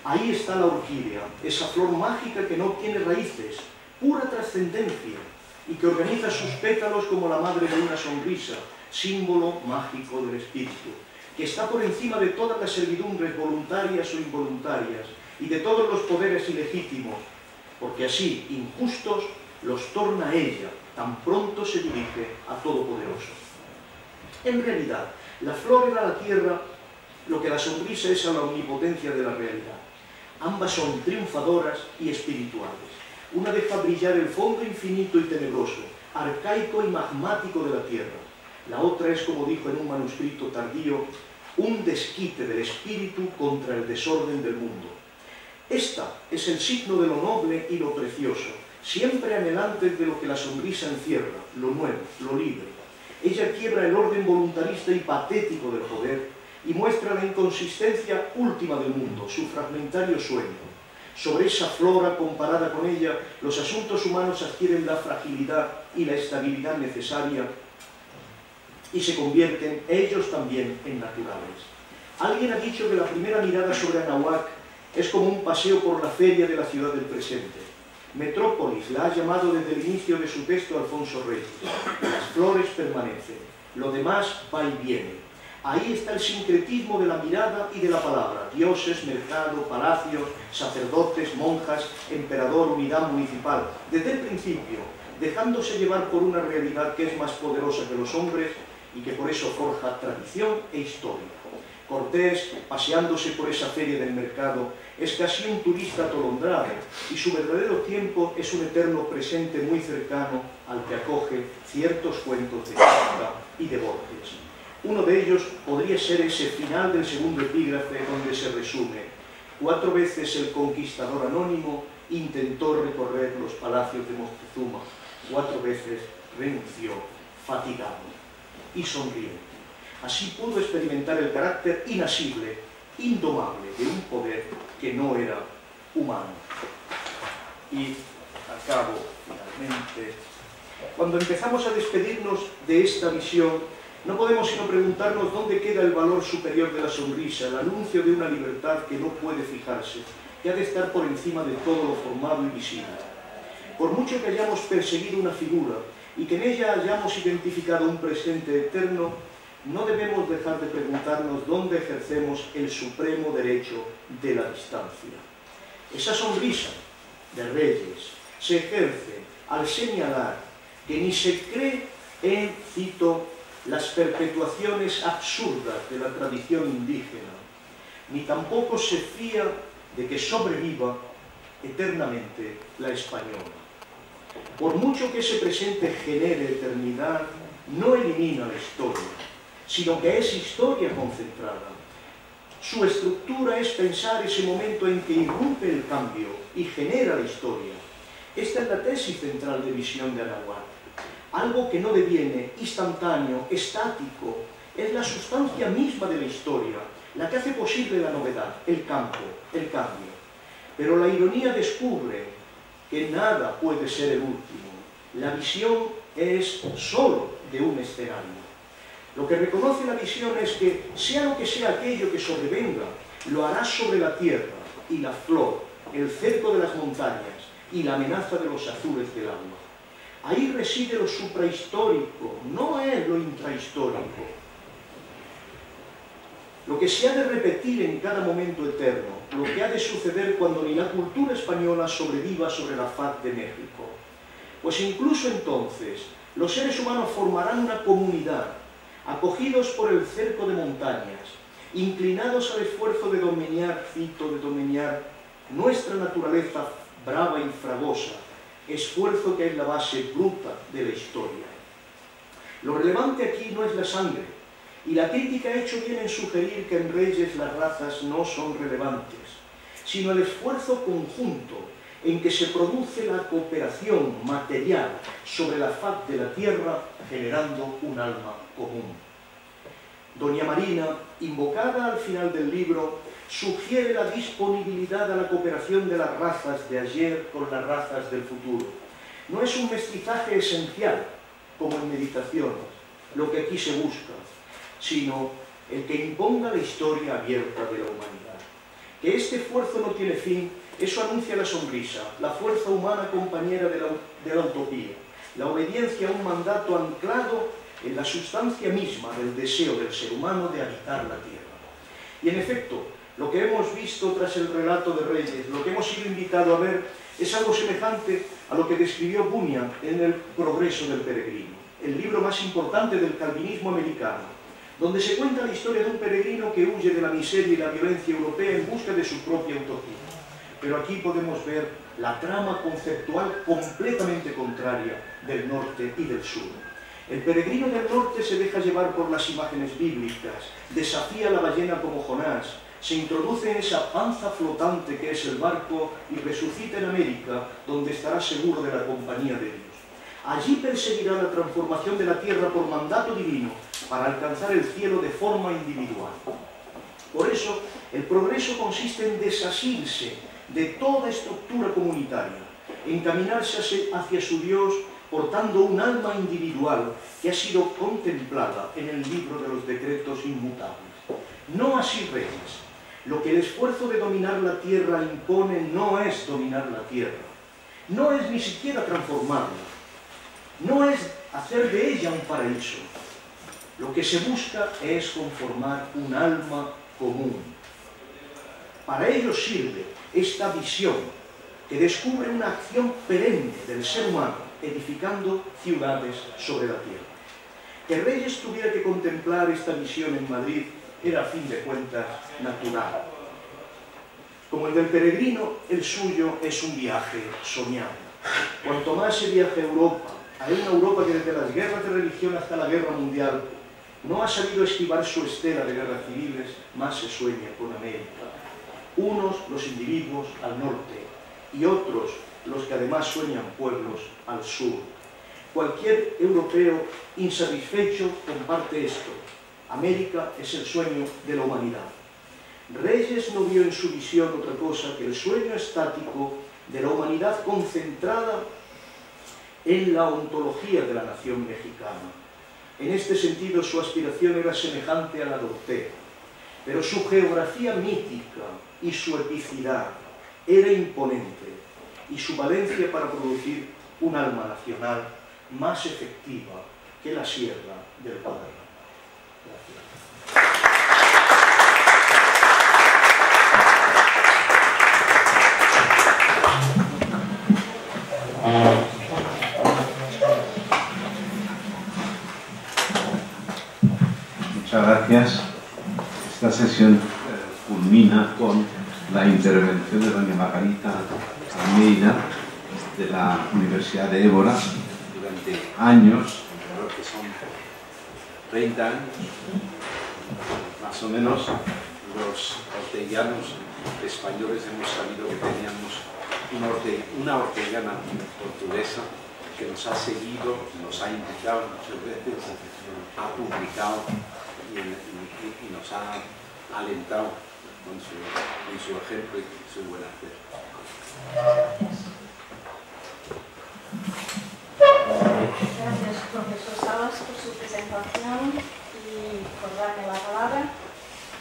Ahí está la orquídea, esa flor mágica que no tiene raíces, pura trascendencia, y que organiza sus pétalos como la madre de una sonrisa, símbolo mágico del espíritu, que está por encima de todas las servidumbres voluntarias o involuntarias y de todos los poderes ilegítimos, porque así, injustos, los torna a ella, tan pronto se dirige a Todopoderoso. En realidad, la flor era a la tierra lo que la sonrisa es a la omnipotencia de la realidad. Ambas son triunfadoras y espirituales. Una deja brillar el fondo infinito y tenebroso, arcaico y magmático de la tierra. La otra es, como dijo en un manuscrito tardío, un desquite del espíritu contra el desorden del mundo. Esta es el signo de lo noble y lo precioso, siempre anhelante de lo que la sonrisa encierra, lo nuevo, lo libre. Ella quiebra el orden voluntarista y patético del poder y muestra la inconsistencia última del mundo, su fragmentario sueño. Sobre esa flora comparada con ella, los asuntos humanos adquieren la fragilidad y la estabilidad necesaria y se convierten ellos también en naturales. Alguien ha dicho que la primera mirada sobre Anahuac es como un paseo por la feria de la ciudad del presente. Metrópolis la ha llamado desde el inicio de su texto Alfonso Reyes. Las flores permanecen, lo demás va y viene. Ahí está el sincretismo de la mirada y de la palabra. Dioses, mercado, palacios, sacerdotes, monjas, emperador, unidad municipal. Desde el principio, dejándose llevar por una realidad que es más poderosa que los hombres y que por eso forja tradición e historia. Cortés, paseándose por esa feria del mercado, es casi un turista atolondrado y su verdadero tiempo es un eterno presente muy cercano al que acoge ciertos cuentos de Kafka y de Borges. Uno de ellos podría ser ese final del segundo epígrafe donde se resume: 4 veces el conquistador anónimo intentó recorrer los palacios de Moctezuma, 4 veces renunció fatigado y sonriente. Así pudo experimentar el carácter inasible, indomable de un poder que no era humano. Y acabo finalmente. Cuando empezamos a despedirnos de esta visión, no podemos sino preguntarnos dónde queda el valor superior de la sonrisa, el anuncio de una libertad que no puede fijarse, que ha de estar por encima de todo lo formado y visible. Por mucho que hayamos perseguido una figura y que en ella hayamos identificado un presente eterno, no debemos dejar de preguntarnos dónde ejercemos el supremo derecho de la distancia. Esa sonrisa de Reyes se ejerce al señalar que ni se cree en, cito, las perpetuaciones absurdas de la tradición indígena, ni tampoco se fía de que sobreviva eternamente la española. Por mucho que ese presente genere eternidad, no elimina la historia, sino que es historia concentrada. Su estructura es pensar ese momento en que irrumpe el cambio y genera la historia. Esta es la tesis central de Visión de Anahuac. Algo que no deviene, instantáneo, estático, es la sustancia misma de la historia, la que hace posible la novedad, el cambio. Pero la ironía descubre que nada puede ser el último. La visión es solo de un escenario. Lo que reconoce la visión es que, sea lo que sea aquello que sobrevenga, lo hará sobre la tierra y la flor, el cerco de las montañas y la amenaza de los azules del agua. Ahí reside lo suprahistórico, no es lo intrahistórico. Lo que se ha de repetir en cada momento eterno, lo que ha de suceder cuando ni la cultura española sobreviva sobre la faz de México. Pues incluso entonces, los seres humanos formarán una comunidad, acogidos por el cerco de montañas, inclinados al esfuerzo de domeñar nuestra naturaleza brava y fragosa, esfuerzo que es la base bruta de la historia. Lo relevante aquí no es la sangre, y la crítica ha hecho bien en sugerir que en Reyes las razas no son relevantes, sino el esfuerzo conjunto en que se produce la cooperación material sobre la faz de la tierra, generando un alma común. Doña Marina, invocada al final del libro, sugiere la disponibilidad a la cooperación de las razas de ayer con las razas del futuro. No es un mestizaje esencial, como en Meditaciones, lo que aquí se busca, sino el que imponga la historia abierta de la humanidad. Que este esfuerzo no tiene fin, eso anuncia la sonrisa, la fuerza humana compañera de la utopía, la obediencia a un mandato anclado en la sustancia misma del deseo del ser humano de habitar la tierra. Y en efecto, lo que hemos visto tras el relato de Reyes, lo que hemos sido invitados a ver, es algo semejante a lo que describió Bunyan en El progreso del peregrino, el libro más importante del calvinismo americano, donde se cuenta la historia de un peregrino que huye de la miseria y la violencia europea en busca de su propia utopía. Pero aquí podemos ver la trama conceptual completamente contraria del norte y del sur. El peregrino del norte se deja llevar por las imágenes bíblicas, desafía a la ballena como Jonás, se introduce en esa panza flotante que es el barco y resucita en América, donde estará seguro de la compañía de Dios. Allí perseguirá la transformación de la tierra por mandato divino para alcanzar el cielo de forma individual. Por eso, el progreso consiste en desasirse de toda estructura comunitaria, encaminarse hacia su Dios portando un alma individual que ha sido contemplada en el libro de los decretos inmutables. No así Reyes. Lo que el esfuerzo de dominar la tierra impone no es dominar la tierra, no es ni siquiera transformarla, no es hacer de ella un paraíso. Lo que se busca es conformar un alma común. Para ello sirve esta visión que descubre una acción perenne del ser humano edificando ciudades sobre la tierra. Que Reyes tuviera que contemplar esta visión en Madrid era a fin de cuentas natural. Como el del peregrino, el suyo es un viaje soñado. Cuanto más se viaja a Europa, a una Europa que desde las guerras de religión hasta la guerra mundial no ha sabido esquivar su estela de guerras civiles, más se sueña con América. Unos, los individuos, al norte, y otros, los que además sueñan pueblos, al sur. Cualquier europeo insatisfecho comparte esto. América es el sueño de la humanidad. Reyes no vio en su visión otra cosa que el sueño estático de la humanidad concentrada en la ontología de la nación mexicana. En este sentido, su aspiración era semejante a la de Ortega, pero su geografía mítica y su epicidad era imponente, y su valencia para producir un alma nacional más efectiva que la sierra del Guadarrama. Gracias. Muchas gracias. Esta sesión culmina con la intervención de doña Margarita Almeida de la Universidad de Évora durante años, creo que son 30 años, más o menos. Los orteguianos españoles hemos sabido que teníamos una orteguiana portuguesa que nos ha seguido, nos ha invitado muchas veces, ha publicado y nos ha alentado con su ejemplo y su buen hacer. Gracias, profesor Salas, por su presentación y por darme la palabra.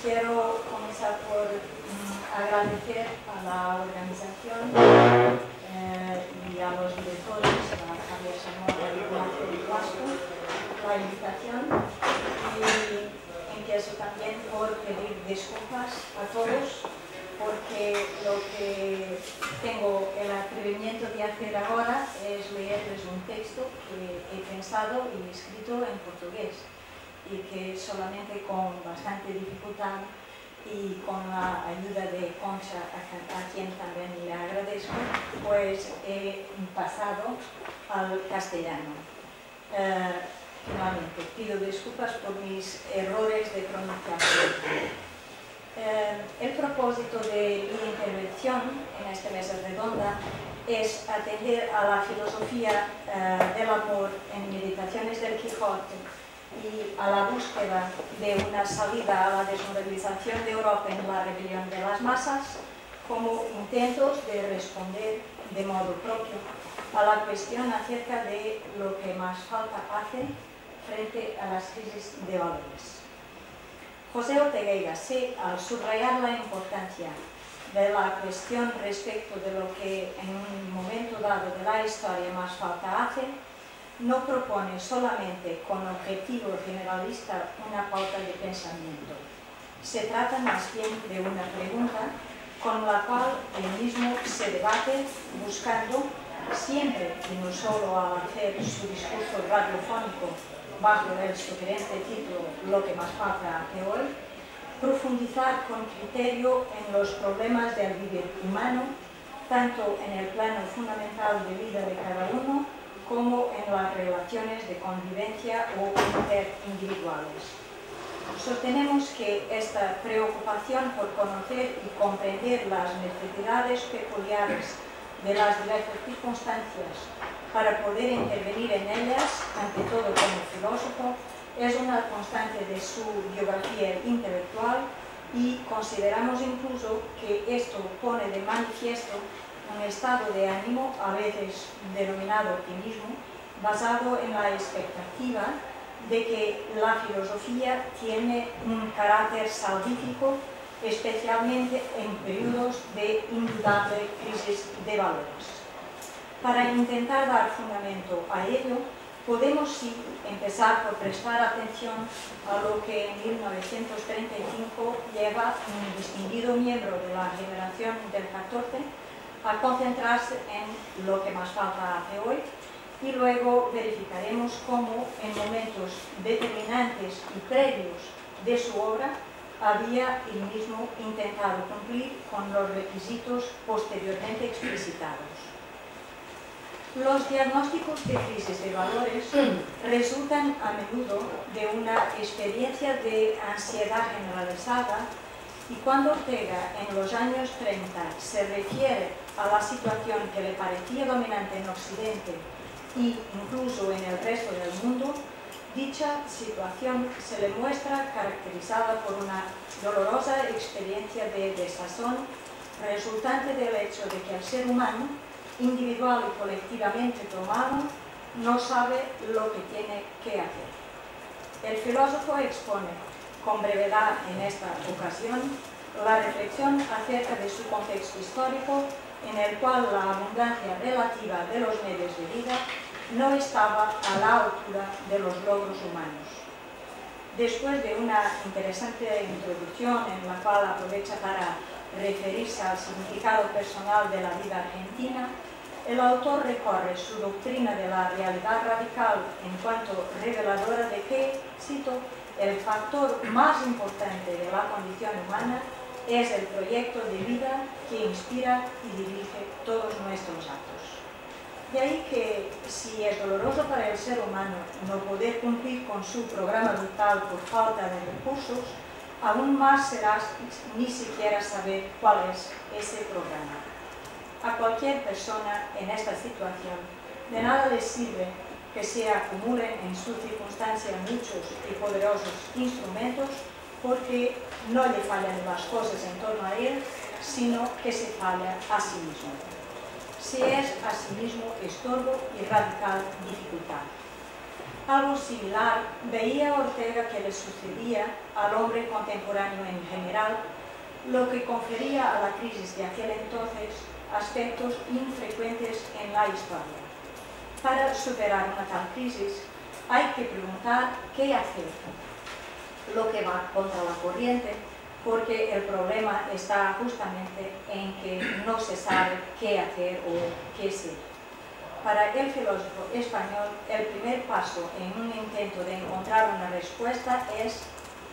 Quiero comenzar por agradecer a la organización y a los directores, a Javier Zamora y Ignacio Blasco, la invitación, y empiezo también por pedir disculpas a todos, porque lo que tengo el atrevimiento de hacer ahora es leerles un texto que he pensado y escrito en portugués, y que solamente con bastante dificultad y con la ayuda de Concha, a quien también le agradezco, pues he pasado al castellano. Finalmente, pido disculpas por mis errores de pronunciación. El propósito de mi intervención en esta mesa redonda es atender a la filosofía del amor en Meditaciones del Quijote y a la búsqueda de una salida a la desmoralización de Europa en la rebelión de las masas como intentos de responder de modo propio a la cuestión acerca de lo que más falta hace frente a las crisis de valores. José Ortega y Gasset, al subrayar la importancia de la cuestión respecto de lo que en un momento dado de la historia más falta hace, no propone solamente con objetivo generalista una pauta de pensamiento. Se trata más bien de una pregunta con la cual él mismo se debate buscando, siempre y no solo al hacer su discurso radiofónico bajo el sugerente título Lo que más falta hace hoy, profundizar con criterio en los problemas del vivir humano, tanto en el plano fundamental de vida de cada uno, como en las relaciones de convivencia o interindividuales. Sostenemos que esta preocupación por conocer y comprender las necesidades peculiares de las diversas circunstancias para poder intervenir en ellas, ante todo como filósofo, es una constante de su biografía intelectual y consideramos incluso que esto pone de manifiesto un estado de ánimo, a veces denominado optimismo, basado en la expectativa de que la filosofía tiene un carácter salvífico, especialmente en periodos de indudable crisis de valores. Para intentar dar fundamento a ello, podemos sí empezar por prestar atención a lo que en 1935 lleva un distinguido miembro de la generación del 14 a concentrarse en lo que más falta hace hoy, y luego verificaremos cómo en momentos determinantes y previos de su obra había él mismo intentado cumplir con los requisitos posteriormente explicitados. Los diagnósticos de crisis de valores resultan a menudo de una experiencia de ansiedad generalizada, y cuando Ortega en los años 30 se refiere a la situación que le parecía dominante en Occidente e incluso en el resto del mundo, dicha situación se le muestra caracterizada por una dolorosa experiencia de desazón resultante del hecho de que el ser humano, individual y colectivamente tomado, no sabe lo que tiene que hacer. El filósofo expone con brevedad en esta ocasión la reflexión acerca de su contexto histórico, en el cual la abundancia relativa de los medios de vida no estaba a la altura de los logros humanos. Después de una interesante introducción en la cual aprovecha para referirse al significado personal de la vida argentina, el autor recorre su doctrina de la realidad radical en cuanto reveladora de que, cito, el factor más importante de la condición humana es el proyecto de vida que inspira y dirige todos nuestros actos. De ahí que, si es doloroso para el ser humano no poder cumplir con su programa vital por falta de recursos, aún más será ni siquiera saber cuál es ese programa. A cualquier persona en esta situación, de nada le sirve que se acumulen en su circunstancia muchos y poderosos instrumentos, porque no le fallan las cosas en torno a él, sino que se falla a sí mismo. Se es a sí mismo estorbo y radical dificultad. Algo similar veía Ortega que le sucedía al hombre contemporáneo en general, lo que confería a la crisis de aquel entonces aspectos infrecuentes en la historia. Para superar una tal crisis hay que preguntar qué hacer, lo que va contra la corriente, porque el problema está justamente en que no se sabe qué hacer o qué ser. Para el filósofo español, el primer paso en un intento de encontrar una respuesta es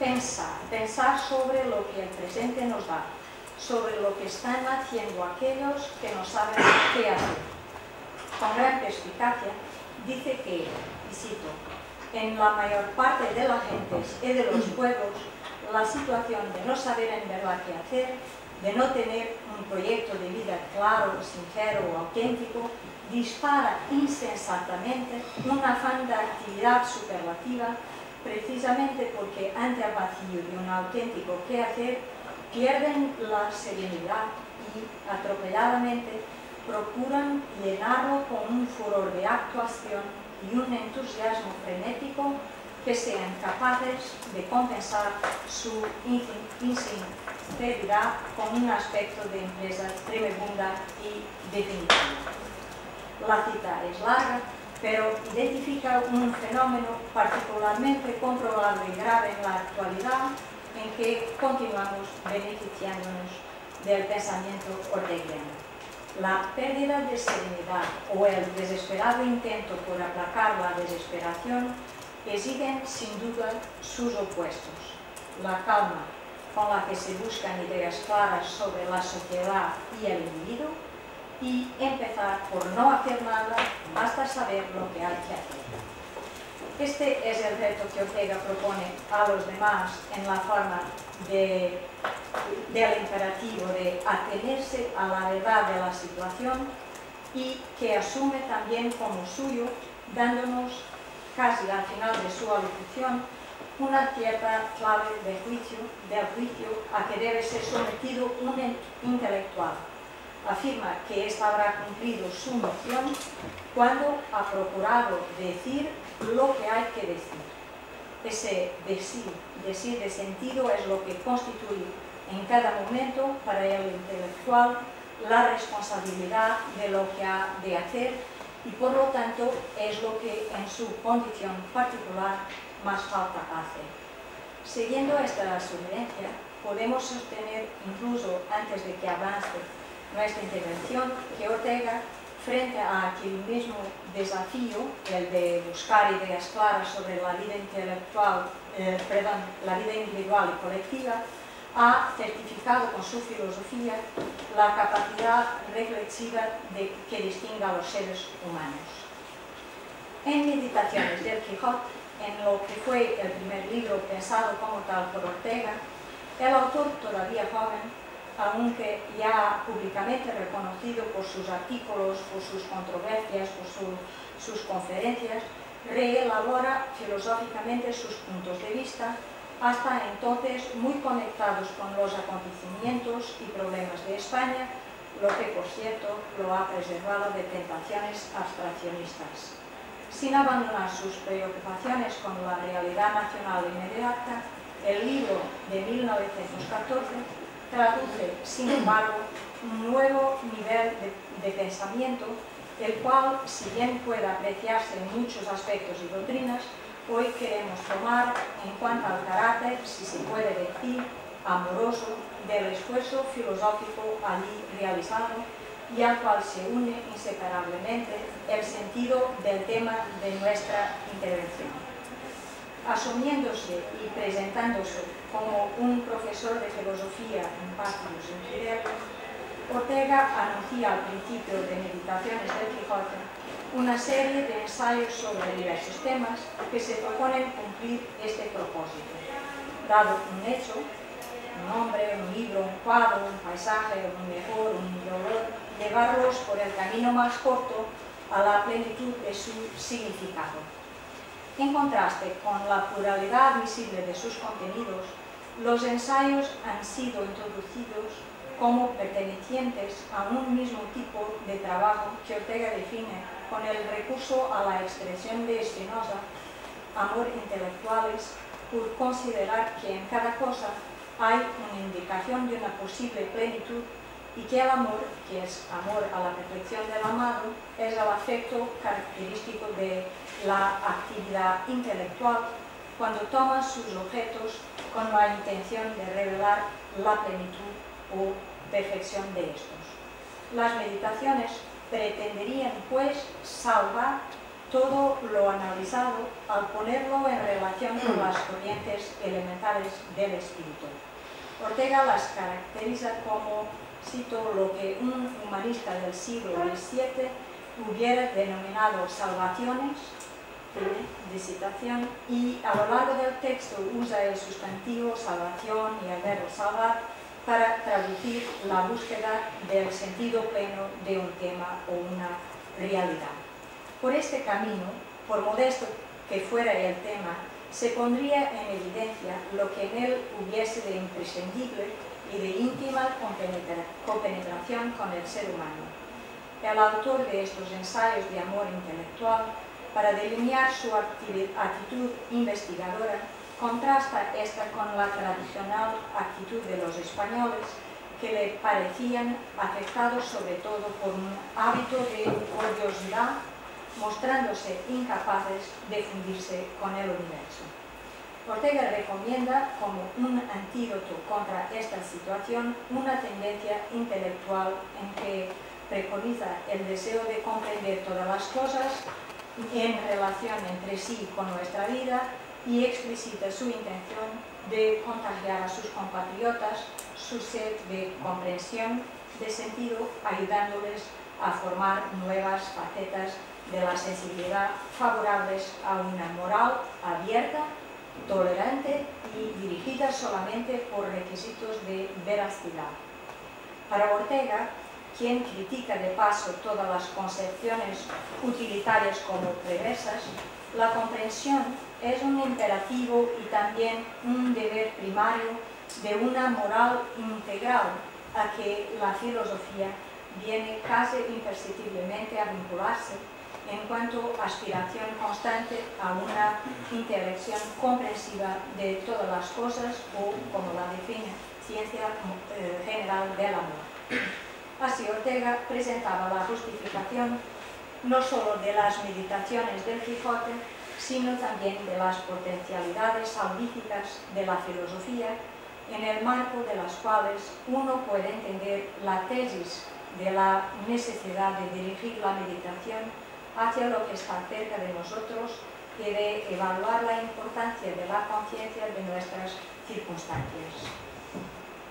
pensar sobre lo que el presente nos da, sobre lo que están haciendo aquellos que no saben qué hacer. Con gran perspicacia dice que, y cito, en la mayor parte de las gentes y de los pueblos, la situación de no saber en verdad qué hacer, de no tener un proyecto de vida claro, sincero o auténtico, dispara insensatamente un afán de actividad superlativa, precisamente porque ante el vacío de un auténtico qué hacer, pierden la serenidad y, atropelladamente, procuran llenarlo con un furor de actuación y un entusiasmo frenético que sean capaces de compensar su insinceridad con un aspecto de empresa tremenda y definitiva. La cita es larga, pero identifica un fenómeno particularmente comprobable y grave en la actualidad en que continuamos beneficiándonos del pensamiento orteguiano. La pérdida de serenidad o el desesperado intento por aplacar la desesperación exigen sin duda sus opuestos. La calma con la que se buscan ideas claras sobre la sociedad y el individuo, y empezar por no hacer nada hasta saber lo que hay que hacer. Este es el reto que Ortega propone a los demás en la forma del imperativo de atenerse a la verdad de la situación y que asume también como suyo, dándonos casi al final de su alocución una cierta clave del juicio a que debe ser sometido un intelectual. Afirma que ésta habrá cumplido su misión cuando ha procurado decir lo que hay que decir. Ese decir de sentido es lo que constituye en cada momento para el intelectual la responsabilidad de lo que ha de hacer y por lo tanto es lo que en su condición particular más falta hace. Siguiendo esta sugerencia, podemos sostener incluso antes de que avance nuestra intervención que Ortega, frente a aquel mismo desafío, el de buscar ideas claras sobre la vida la vida individual y colectiva, ha certificado con su filosofía la capacidad reflexiva que distingue a los seres humanos. En Meditaciones del Quijote, en lo que fue el primer libro pensado como tal por Ortega, el autor, todavía joven, aunque ya públicamente reconocido por sus artículos, por sus controversias, por sus conferencias, reelabora filosóficamente sus puntos de vista, hasta entonces muy conectados con los acontecimientos y problemas de España, lo que, por cierto, lo ha preservado de tentaciones abstraccionistas. Sin abandonar sus preocupaciones con la realidad nacional inmediata, el libro de 1914 traduce, sin embargo, un nuevo nivel de pensamiento, el cual, si bien puede apreciarse en muchos aspectos y doctrinas, hoy queremos tomar en cuanto al carácter, si se puede decir, amoroso del esfuerzo filosófico allí realizado y al cual se une inseparablemente el sentido del tema de nuestra intervención. Asumiéndose y presentándose como un profesor de filosofía en Pátios en Fidel, Ortega anuncia al principio de Meditaciones del Quijote una serie de ensayos sobre diversos temas que se proponen cumplir este propósito. Dado un hecho, un hombre, un libro, un cuadro, un paisaje, un mejor, un dolor, llevarlos por el camino más corto a la plenitud de su significado. En contraste con la pluralidad visible de sus contenidos, los ensayos han sido introducidos como pertenecientes a un mismo tipo de trabajo que Ortega define con el recurso a la expresión de Spinoza, amor intelectuales, por considerar que en cada cosa hay una indicación de una posible plenitud y que el amor, que es amor a la perfección del amado, es el afecto característico de la actividad intelectual cuando toma sus objetos con la intención de revelar la plenitud o perfección de estos. Las meditaciones pretenderían, pues, salvar todo lo analizado al ponerlo en relación con las corrientes elementales del espíritu. Ortega las caracteriza como, cito, lo que un humanista del siglo XVII hubiera denominado salvaciones, de citación, y a lo largo del texto usa el sustantivo salvación y el verbo salvar para traducir la búsqueda del sentido pleno de un tema o una realidad. Por este camino, por modesto que fuera el tema, se pondría en evidencia lo que en él hubiese de imprescindible y de íntima compenetración con el ser humano. El autor de estos ensayos de amor intelectual, para delinear su actitud investigadora, contrasta esta con la tradicional actitud de los españoles, que le parecían afectados sobre todo por un hábito de curiosidad, mostrándose incapaces de fundirse con el universo. Ortega recomienda como un antídoto contra esta situación una tendencia intelectual en que preconiza el deseo de comprender todas las cosas en relación entre sí con nuestra vida y explicita su intención de contagiar a sus compatriotas su sed de comprensión, de sentido, ayudándoles a formar nuevas facetas de la sensibilidad favorables a una moral abierta, tolerante y dirigida solamente por requisitos de veracidad. Para Ortega, quien critica de paso todas las concepciones utilitarias como perversas, la comprensión es un imperativo y también un deber primario de una moral integral a que la filosofía viene casi imperceptiblemente a vincularse en cuanto a aspiración constante a una intelección comprensiva de todas las cosas o, como la define, ciencia general del amor. Así Ortega presentaba la justificación no solo de las meditaciones del Quijote, sino también de las potencialidades salvíficas de la filosofía, en el marco de las cuales uno puede entender la tesis de la necesidad de dirigir la meditación hacia lo que está cerca de nosotros y de evaluar la importancia de la conciencia de nuestras circunstancias.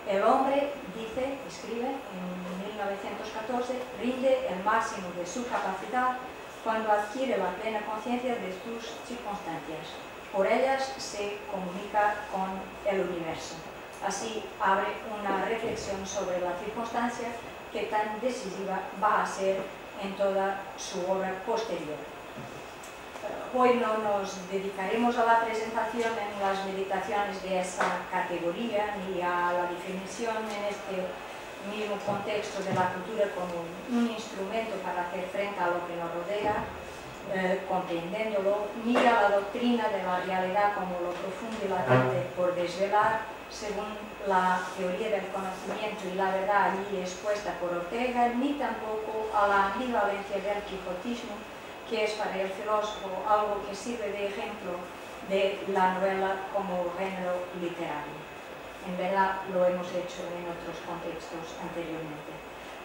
El hombre, dice, escribe en 1914, rinde el máximo de su capacidad cuando adquiere la plena conciencia de sus circunstancias. Por ellas se comunica con el universo. Así abre una reflexión sobre la circunstancia que tan decisiva va a ser en toda su obra posterior. Hoy no nos dedicaremos a la presentación en las meditaciones de esa categoría ni a la definición en este mismo contexto de la cultura como un instrumento para hacer frente a lo que nos rodea, comprendiéndolo, ni a la doctrina de la realidad como lo profundo y latente por desvelar, según la teoría del conocimiento y la verdad allí expuesta por Ortega, ni tampoco a la ambivalencia del quijotismo, que es para el filósofo algo que sirve de ejemplo de la novela como género literario. En verdad lo hemos hecho en otros contextos anteriormente.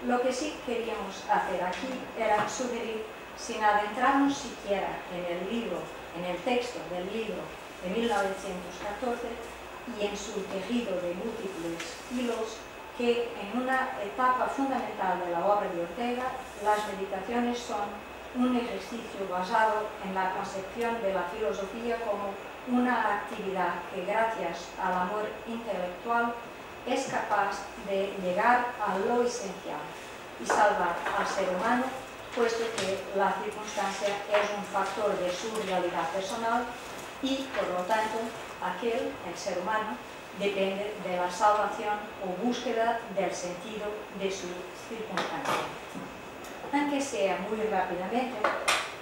Lo que sí queríamos hacer aquí era sugerir, sin adentrarnos siquiera en el libro, en el texto del libro de 1914 y en su tejido de múltiples hilos, que en una etapa fundamental de la obra de Ortega, las meditaciones son un ejercicio basado en la concepción de la filosofía como una actividad que, gracias al amor intelectual, es capaz de llegar a lo esencial y salvar al ser humano, puesto que la circunstancia es un factor de su realidad personal y, por lo tanto, aquel, el ser humano, depende de la salvación o búsqueda del sentido de su circunstancia. Aunque sea muy rápidamente,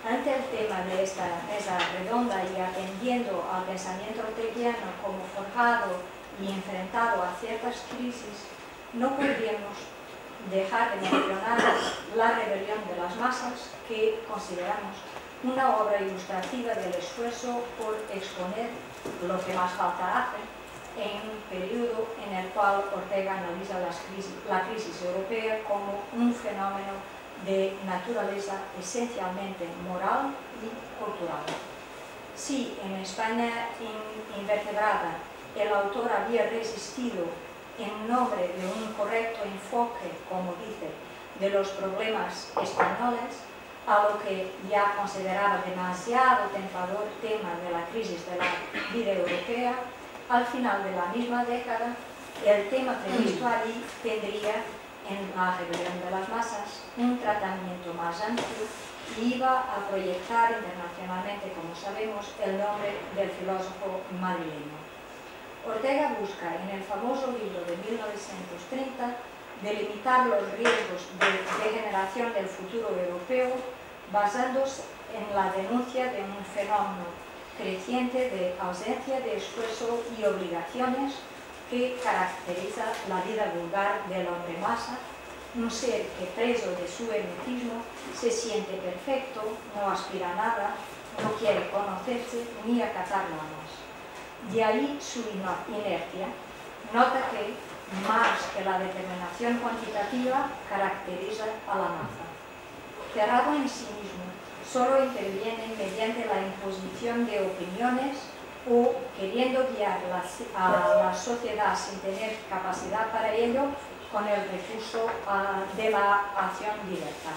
ante el tema de esta mesa redonda y atendiendo al pensamiento orteguiano como forjado y enfrentado a ciertas crisis, no podríamos dejar de mencionar La rebelión de las masas, que consideramos una obra ilustrativa del esfuerzo por exponer lo que más falta hace en un periodo en el cual Ortega analiza la crisis europea como un fenómeno de naturaleza esencialmente moral y cultural. Si en España invertebrada el autor había resistido en nombre de un correcto enfoque, como dice, de los problemas españoles, a lo que ya consideraba demasiado tentador tema de la crisis de la vida europea, al final de la misma década, el tema previsto allí tendría, en la rebelión de las masas, un tratamiento más amplio y iba a proyectar internacionalmente, como sabemos, el nombre del filósofo madrileño. Ortega busca, en el famoso libro de 1930, delimitar los riesgos de degeneración del futuro europeo basándose en la denuncia de un fenómeno creciente de ausencia de esfuerzo y obligaciones que caracteriza la vida vulgar del hombre masa, un ser que, preso de su egoísmo, se siente perfecto, no aspira a nada, no quiere conocerse ni acatar normas. De ahí su inercia. Nota que, más que la determinación cuantitativa, caracteriza a la masa. Cerrado en sí mismo, solo interviene mediante la imposición de opiniones o queriendo guiar a la sociedad sin tener capacidad para ello con el recurso de la acción directa.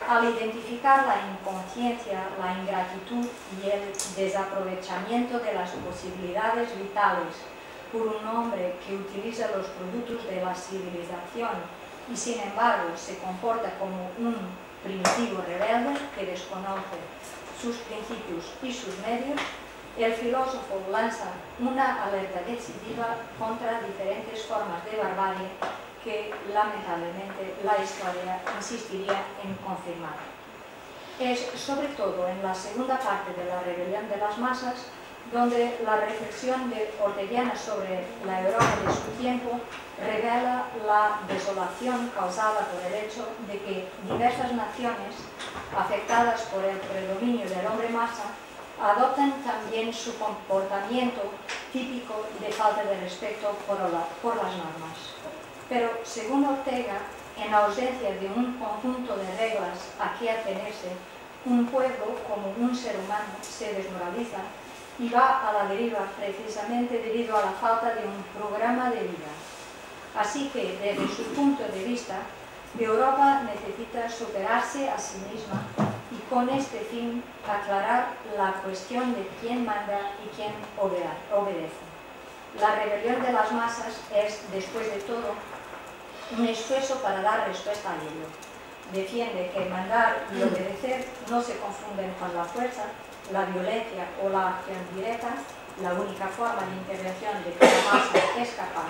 Al identificar la inconsciencia, la ingratitud y el desaprovechamiento de las posibilidades vitales por un hombre que utiliza los productos de la civilización y sin embargo se comporta como un primitivo rebelde que desconoce sus principios y sus medios, el filósofo lanza una alerta decisiva contra diferentes formas de barbarie que lamentablemente la historia insistiría en confirmar. Es sobre todo en la segunda parte de la rebelión de las masas donde la reflexión orteguiana sobre la Europa de su tiempo revela la desolación causada por el hecho de que diversas naciones afectadas por el predominio del hombre masa adoptan también su comportamiento típico de falta de respeto por las normas. Pero, según Ortega, en ausencia de un conjunto de reglas a que atenerse, un pueblo, como un ser humano, se desmoraliza y va a la deriva precisamente debido a la falta de un programa de vida. Así que, desde su punto de vista, Europa necesita superarse a sí misma y con este fin aclarar la cuestión de quién manda y quién obedece. La rebelión de las masas es, después de todo, un esfuerzo para dar respuesta a ello. Defiende que mandar y obedecer no se confunden con la fuerza, la violencia o la acción directa, la única forma de intervención de que la masa es capaz.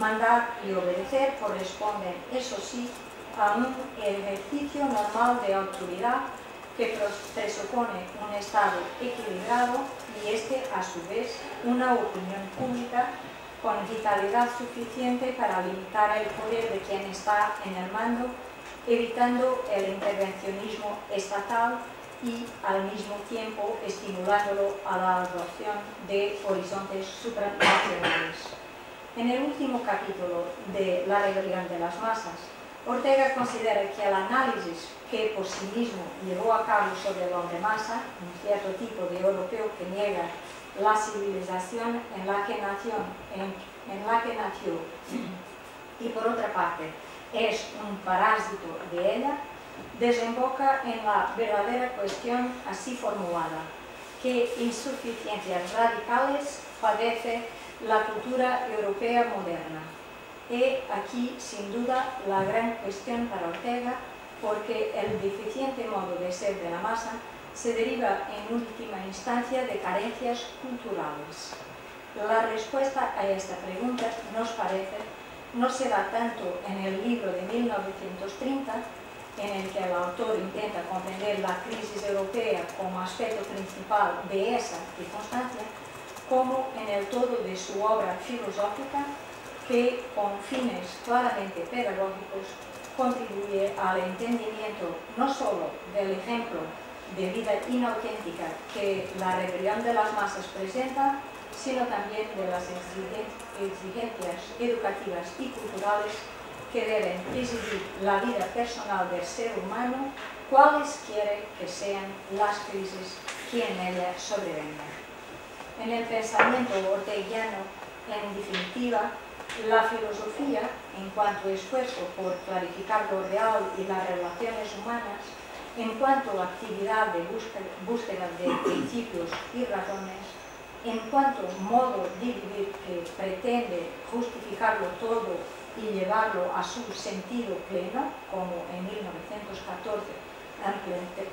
Mandar y obedecer corresponden, eso sí, a un ejercicio normal de autoridad que presupone un estado equilibrado y este, a su vez, una opinión pública con vitalidad suficiente para limitar el poder de quien está en el mando, evitando el intervencionismo estatal y al mismo tiempo estimulándolo a la adopción de horizontes supranacionales. En el último capítulo de La rebelión de las masas, Ortega considera que el análisis que por sí mismo llevó a cabo sobre el hombre masa, un cierto tipo de europeo que niega la civilización en la que nació y por otra parte es un parásito de ella, desemboca en la verdadera cuestión así formulada: ¿qué insuficiencias radicales padece la cultura europea moderna? He aquí, sin duda, la gran cuestión para Ortega, porque el deficiente modo de ser de la masa se deriva en última instancia de carencias culturales. La respuesta a esta pregunta, nos parece, no se da tanto en el libro de 1930, en el que el autor intenta comprender la crisis europea como aspecto principal de esa circunstancia, como en el todo de su obra filosófica, que, con fines claramente pedagógicos, contribuye al entendimiento no solo del ejemplo de vida inauténtica que la rebelión de las masas presenta, sino también de las exigencias educativas y culturales que deben presidir la vida personal del ser humano, cualesquiera que sean las crisis que en ella sobrevengan. En el pensamiento orteguiano, en definitiva, la filosofía, en cuanto a esfuerzo por clarificar lo real y las relaciones humanas, en cuanto a actividad de búsqueda de principios y razones, en cuanto a modo de vivir que pretende justificarlo todo y llevarlo a su sentido pleno, como en 1914 han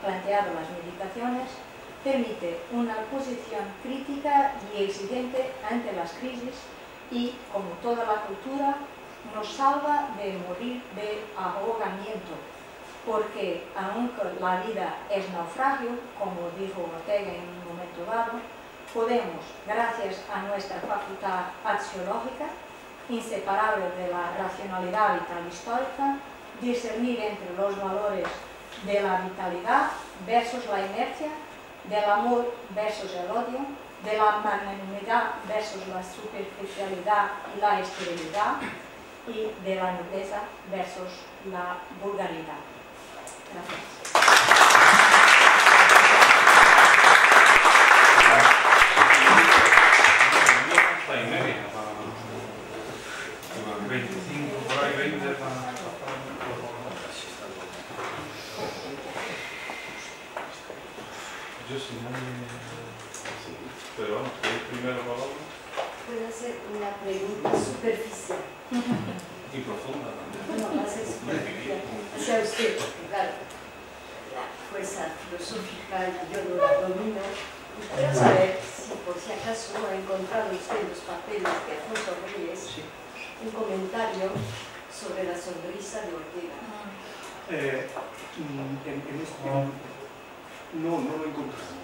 planteado las meditaciones, permite una posición crítica y exigente ante las crisis y, como toda la cultura, nos salva de morir de ahogamiento, porque aunque la vida es naufragio, como dijo Ortega en un momento dado, podemos, gracias a nuestra facultad axiológica, inseparable de la racionalidad vital histórica, discernir entre los valores de la vitalidad versus la inercia, del amor versus el odio, de la magnanimidad versus la superficialidad y la esterilidad, y de la nobleza versus la vulgaridad. Gracias. Hasta y media, 25, por ahí 20 para... Yo si no pero vamos, ¿queréis primero palabra? Puedo hacer una pregunta superficial. Y profunda también. No, va a ser superficial. Hacia usted, porque claro, la fuerza filosófica yo no la domino. Y quiero saber si por si acaso ha encontrado usted en los papeles de Alfonso Reyes un comentario sobre la sonrisa de Ortega. No lo encontramos.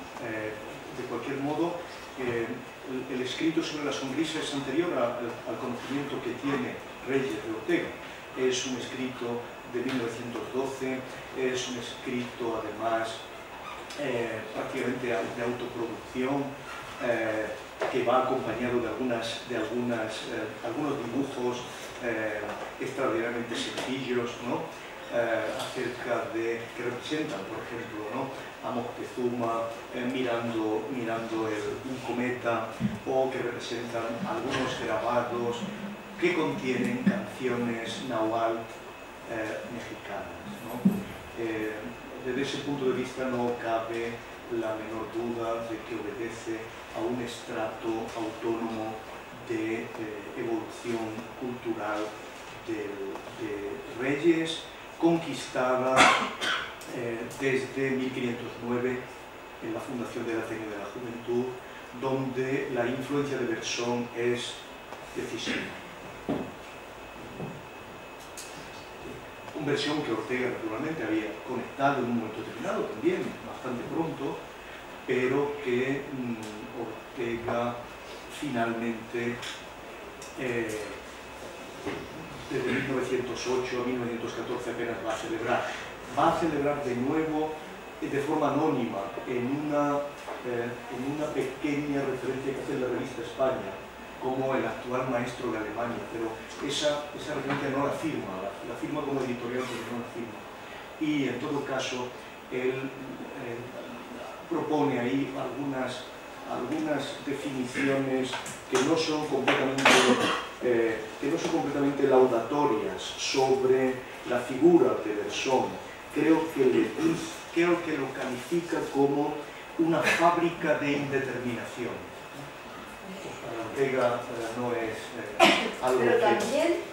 De cualquier modo, el escrito sobre la sonrisa es anterior al conocimiento que tiene Reyes de Ortega. Es un escrito de 1912, es un escrito además prácticamente de autoproducción, que va acompañado de algunos dibujos extraordinariamente sencillos, ¿no? Acerca de que representan, por ejemplo, ¿no? a Moctezuma mirando un cometa, o que representan algunos grabados que contienen canciones náhuatl mexicanas, ¿no? Desde ese punto de vista no cabe la menor duda de que obedece a un estrato autónomo de evolución cultural de Reyes, conquistada desde 1509 en la fundación del Ateneo de la Juventud, donde la influencia de Bersón es decisiva. Una versión que Ortega naturalmente había conectado en un momento determinado también, bastante pronto, pero que Ortega finalmente desde 1908 a 1914 apenas va a celebrar de nuevo de forma anónima en una pequeña referencia que hace en la revista España como el actual maestro de Alemania, pero esa referencia no la firma, la firma como editorial, pero no la firma. Y en todo caso, él propone ahí algunas definiciones que no son completamente laudatorias sobre la figura de Bersón. Creo que lo califica como una fábrica de indeterminación. Ortega no es algo pero que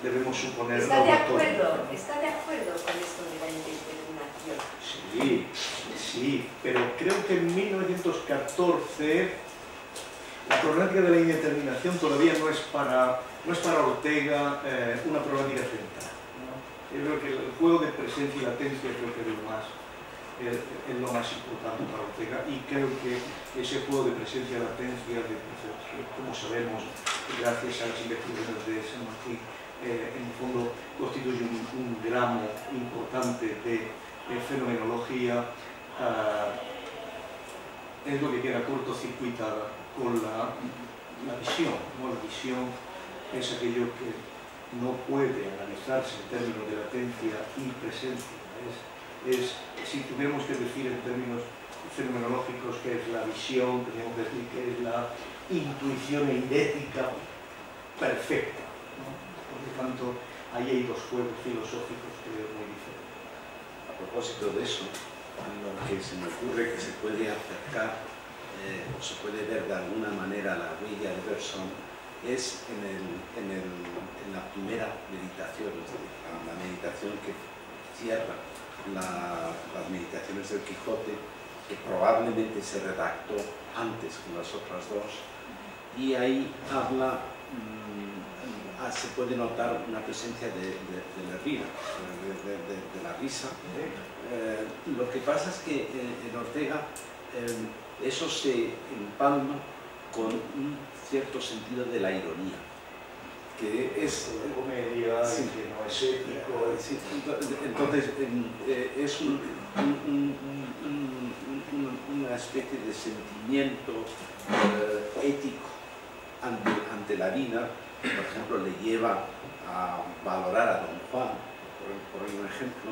debemos suponer. ¿Está de acuerdo con esto de la indeterminación? Sí, pero creo que en 1914 la problemática de la indeterminación todavía no es para Ortega una problemática central, ¿no? Yo creo que el juego de presencia y latencia creo que es lo más importante para Ortega, y creo que ese juego de presencia y latencia, como sabemos, gracias a las investigaciones de San Martín, en el fondo constituye un gramo importante de fenomenología, es lo que queda cortocircuitada con la visión, ¿no? La visión es aquello que no puede analizarse en términos de latencia y presencia. Si tuviéramos que decir en términos fenomenológicos qué es la visión, tenemos que decir qué es la intuición eidética perfecta, ¿no? Por lo tanto, ahí hay dos juegos filosóficos que veo muy diferentes. A propósito de eso, lo que se me ocurre que se puede acercar o se puede ver de alguna manera la huella de Bergson es en la primera meditación, es decir, la meditación que cierra las meditaciones del Quijote, que probablemente se redactó antes que las otras dos, y ahí habla, se puede notar una presencia de la risa, de la risa. Lo que pasa es que en Ortega eso se empalma con un cierto sentido de la ironía, que es comedia, sí, que no es ético. Sí, entonces es una especie de sentimiento ético ante la vida. Por ejemplo, le lleva a valorar a Don Juan, por un ejemplo.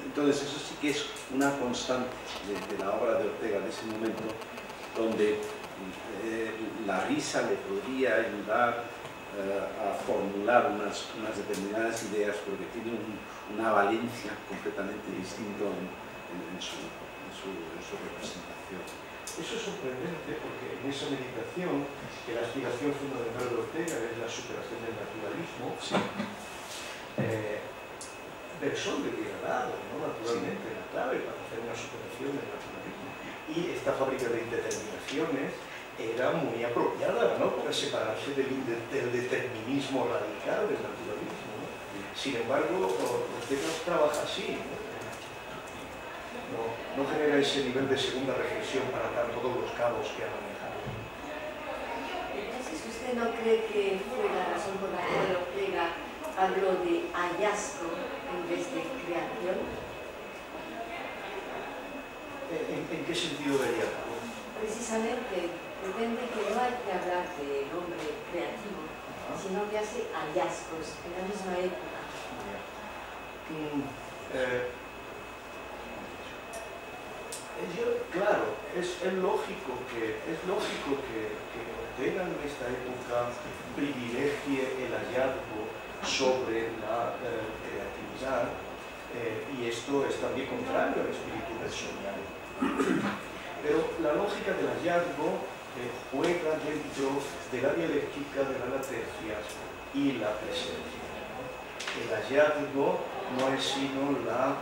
Entonces eso sí que es una constante de la obra de Ortega de ese momento, donde la risa le podría ayudar a formular unas determinadas ideas, porque tiene una valencia completamente distinta en su representación. Eso es sorprendente porque en esa meditación, que la aspiración fundamental de Ortega es la superación del naturalismo, Sí. Bergson le hubiera dado, ¿no? Naturalmente, sí, la clave para hacer una superación del naturalismo. Y esta fábrica de indeterminaciones era muy apropiada, ¿no?, para separarse del determinismo radical del naturalismo, ¿no? Sin embargo, Ortega trabaja así, no genera ese nivel de segunda reflexión para atar todos los cabos que ha manejado. Entonces, ¿usted no cree que fue la razón por la cual Ortega habló de hallazgo en vez de creación? ¿En qué sentido vería? Precisamente, pretende que no hay que hablar del hombre creativo, sino que hace hallazgos en la misma época. Claro, es lógico que Ortega en esta época privilegie el hallazgo sobre la creatividad, y esto es también contrario al espíritu bersoniano. Pero la lógica del hallazgo juega dentro de la dialéctica de la latencia y la presencia. El hallazgo no es sino la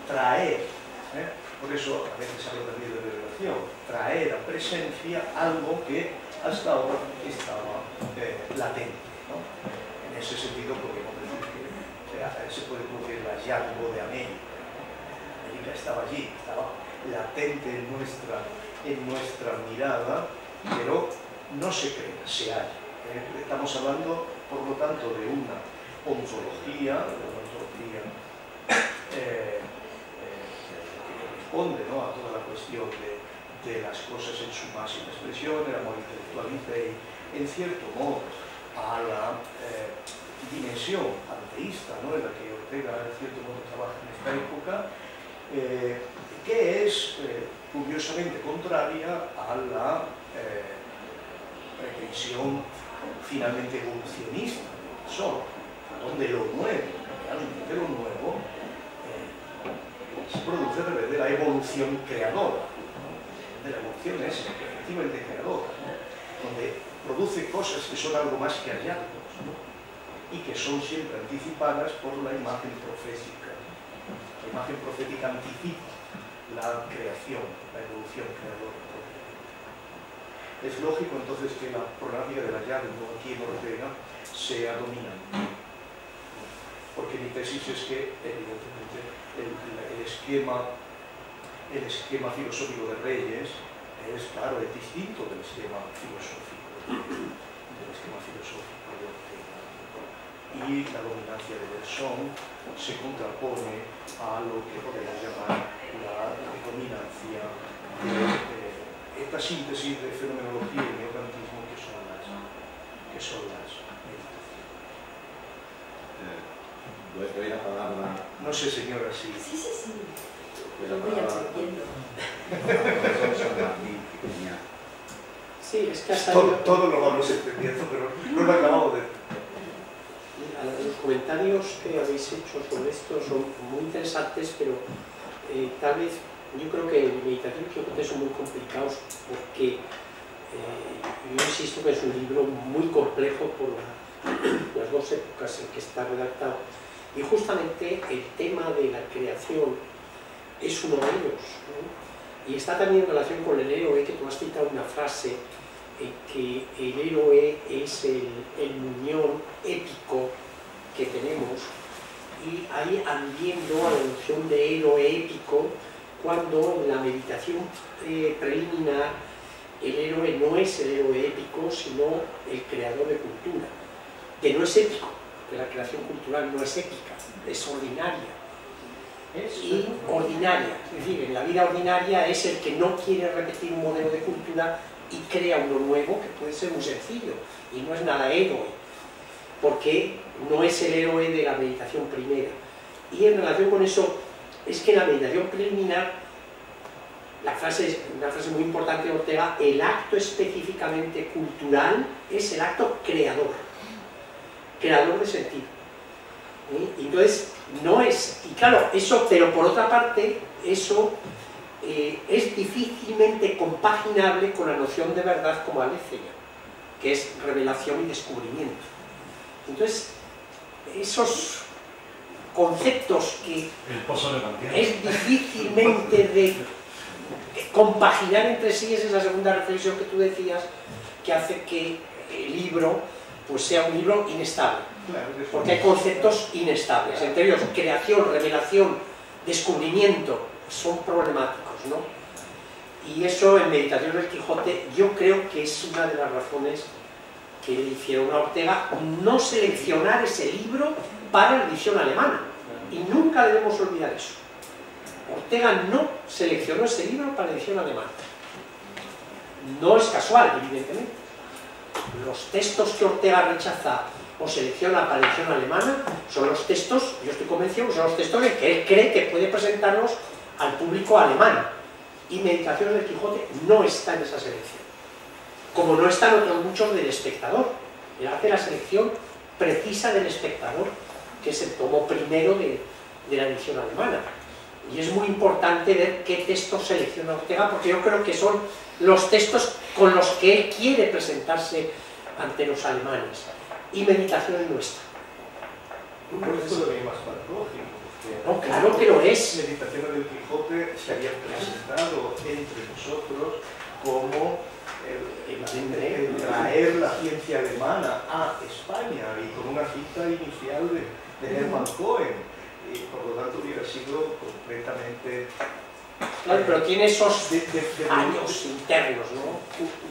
traer, por eso a veces hablo también de revelación, traer a presencia algo que hasta ahora estaba latente, ¿no? En ese sentido podríamos decir que se puede producir el hallazgo de América. América estaba allí, estaba latente en nuestra mirada, pero no se crea, se halla. Estamos hablando, por lo tanto, de una ontología, que responde, ¿no?, a toda la cuestión de las cosas en su máxima expresión, el amor intelectual y, en cierto modo, a la dimensión panteísta, ¿no?, en la que Ortega, en cierto modo, trabaja en esta época, que es curiosamente contraria a la pretensión finalmente evolucionista, donde lo nuevo, realmente lo nuevo, se produce a través de la evolución creadora, de la evolución es efectivamente creadora, ¿no?, donde produce cosas que son algo más que hallazgos, ¿no?, y que son siempre anticipadas por la imagen profética. La imagen profética anticipa la creación, la evolución creadora. Es lógico entonces que la problemática del hallazgo aquí en Ortega sea dominante, porque mi tesis es que evidentemente el esquema filosófico de Reyes es, claro, es distinto del esquema filosófico de Ortega, y la dominancia de Bergson se contrapone a lo que podemos llamar la dominancia de esta síntesis de fenomenología y neocantismo que son las meditaciones? Doy la palabra. No sé, señora, si... Sí, sí, sí. Doy Lo la voy palabra aprendiendo. Sí, es que ha salido... Todo lo vamos entendiendo, pero no lo acabamos de... Los comentarios que habéis hecho sobre esto son muy interesantes, pero tal vez yo creo que Meditación y Quijote son muy complicados porque yo insisto que es un libro muy complejo por las dos épocas en que está redactado, y justamente el tema de la creación es uno de ellos, ¿no? Y está también en relación con el héroe, que tú has citado una frase, que el héroe es el muñón épico que tenemos, y ahí aludiendo a la noción de héroe épico, cuando en la meditación preliminar el héroe no es el héroe épico, sino el creador de cultura, que no es épico, que la creación cultural no es épica, es ordinaria. Y ordinaria, es decir, en la vida ordinaria es el que no quiere repetir un modelo de cultura y crea uno nuevo, que puede ser muy sencillo y no es nada héroe, porque no es el héroe de la meditación primera. Y en relación con eso, es que en la meditación preliminar, una frase muy importante de Ortega, el acto específicamente cultural es el acto creador de sentido. Y entonces, no es, y claro, eso, pero por otra parte, eso es difícilmente compaginable con la noción de verdad como aletheia, que es revelación y descubrimiento. Entonces, esos conceptos que es difícilmente de compaginar entre sí, esa es la segunda reflexión que tú decías, que hace que el libro pues sea un libro inestable, porque hay conceptos inestables, entre ellos creación, revelación, descubrimiento, son problemáticos, ¿no? Y eso en Meditación del Quijote yo creo que es una de las razones que le hicieron a Ortega no seleccionar ese libro para la edición alemana, y nunca debemos olvidar eso. Ortega no seleccionó ese libro para la edición alemana. No es casual, evidentemente. Los textos que Ortega rechaza o selecciona para la edición alemana son los textos, yo estoy convencido, que son los textos en que él cree que puede presentarlos al público alemán. Y Meditaciones del Quijote no está en esa selección. Como no están otros muchos del Espectador. Él hace la selección precisa del Espectador, que es el tomo primero de la edición alemana. Y es muy importante ver qué textos selecciona Ortega, porque yo creo que son los textos con los que él quiere presentarse ante los alemanes. Y Meditaciones no está. Por eso lo veía más paradójico. No, claro que lo es. Meditaciones del Quijote se había presentado entre nosotros como el traer la ciencia alemana a España, y con una cita inicial de Hermann Cohen. Y por lo tanto hubiera sido completamente... Claro, pero tiene esos años internos, ¿no?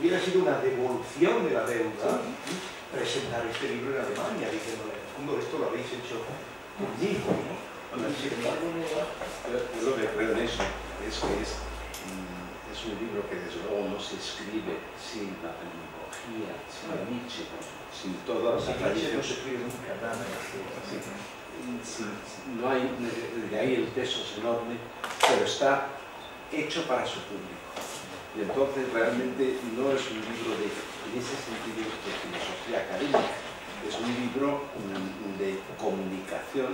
Hubiera sido una devolución de la deuda presentar este libro en Alemania, diciéndole, en el fondo esto lo habéis hecho conmigo, ¿no? Sin embargo, yo lo que creo en eso es que es un libro que desde luego no se escribe sin la terminología, sin Nietzsche, sin todas las Nietzsche no se escribe nunca nada. No hay, de ahí el peso es enorme, pero está hecho para su público. Y entonces realmente no es un libro en ese sentido de filosofía académica, es un libro de comunicación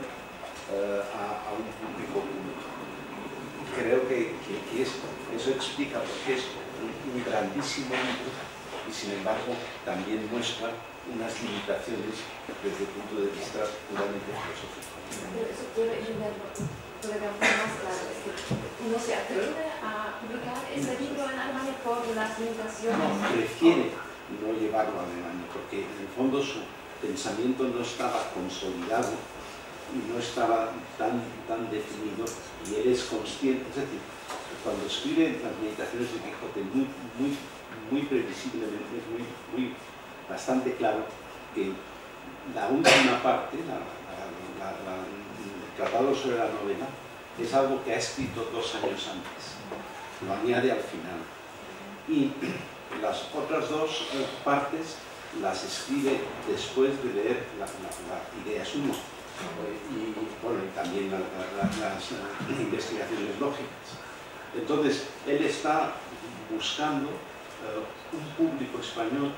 a un público. Creo que eso explica por qué es un grandísimo libro y sin embargo también muestra unas limitaciones desde el punto de vista puramente filosófico. Pero eso quiero entenderlo todavía más claro. Es que ¿no se atreve a publicar ese libro en Alemania por las limitaciones? No, prefiere no llevarlo a Alemania porque en el fondo su pensamiento no estaba consolidado y no estaba tan definido, y él es consciente, es decir, cuando escribe las Meditaciones de Quijote muy previsiblemente, es bastante claro que la última parte, el tratado sobre la novela, es algo que ha escrito 2 años antes, lo añade al final, y las otras 2 partes las escribe después de leer la idea suya y, bueno, y también las investigaciones lógicas. Entonces, él está buscando un público español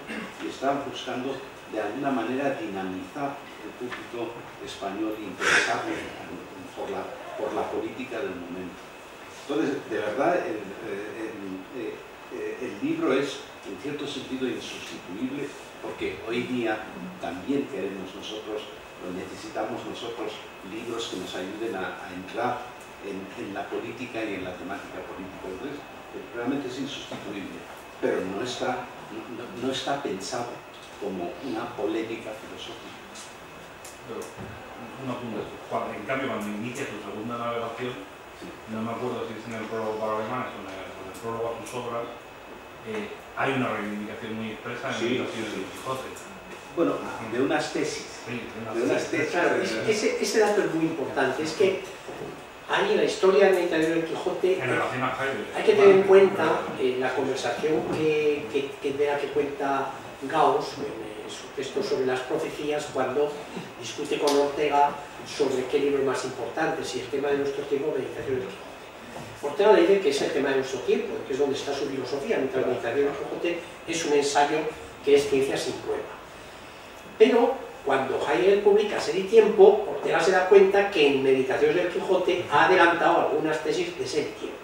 y está buscando de alguna manera dinamizar el público español e interesarlo por la política del momento. Entonces, de verdad, el libro es, en cierto sentido, insustituible, porque hoy día también queremos nosotros, necesitamos nosotros libros que nos ayuden a entrar en la política y en la temática política. Entonces, realmente es insustituible, pero no está pensado como una polémica filosófica. Pero, un apunte. En cambio, cuando inicia su segunda navegación, no me acuerdo si es en el prólogo para alemanes o en el prólogo a sus obras, hay una reivindicación muy expresa en Meditaciones del Quijote. Bueno, de unas tesis. Sí, de unas tesis. Claro, ese dato es muy importante. Es que ahí en la historia de Meditaciones del Quijote en relación a Heidegger, hay que tener en cuenta la conversación que cuenta Gauss en su texto sobre las profecías, cuando discute con Ortega sobre qué libro es más importante, si el tema de nuestro tiempo o Meditaciones del Quijote. Ortega le dice que es el tema de nuestro tiempo, que es donde está su filosofía, mientras Meditaciones del Quijote es un ensayo que es ciencia sin prueba. Pero cuando Heidegger publica Ser y Tiempo, Ortega se da cuenta que en Meditaciones del Quijote ha adelantado algunas tesis de Ser y Tiempo.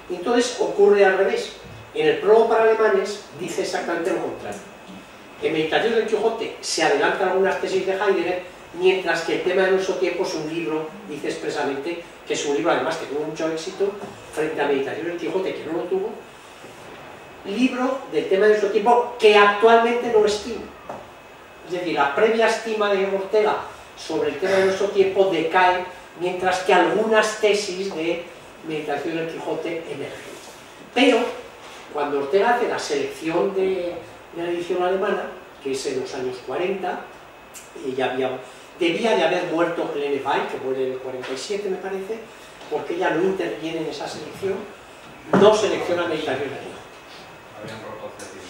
Y entonces ocurre al revés. En el prólogo para alemanes dice exactamente lo contrario. En Meditaciones del Quijote se adelantan algunas tesis de Heidegger, mientras que el tema de nuestro tiempo es un libro, dice expresamente, que es un libro además que tuvo mucho éxito frente a Meditaciones del Quijote, que no lo tuvo, libro del tema de nuestro tiempo que actualmente no estima. Es decir, la previa estima de Ortega sobre el tema de nuestro tiempo decae, mientras que algunas tesis de Meditaciones del Quijote emergen. Pero, cuando Ortega hace la selección de la edición alemana, que es en los años 40, debía de haber muerto Helene Wein, que muere en el 47 me parece, porque ella no interviene en esa selección, no selecciona Meditaciones del Quijote. habían roto hace tiempo.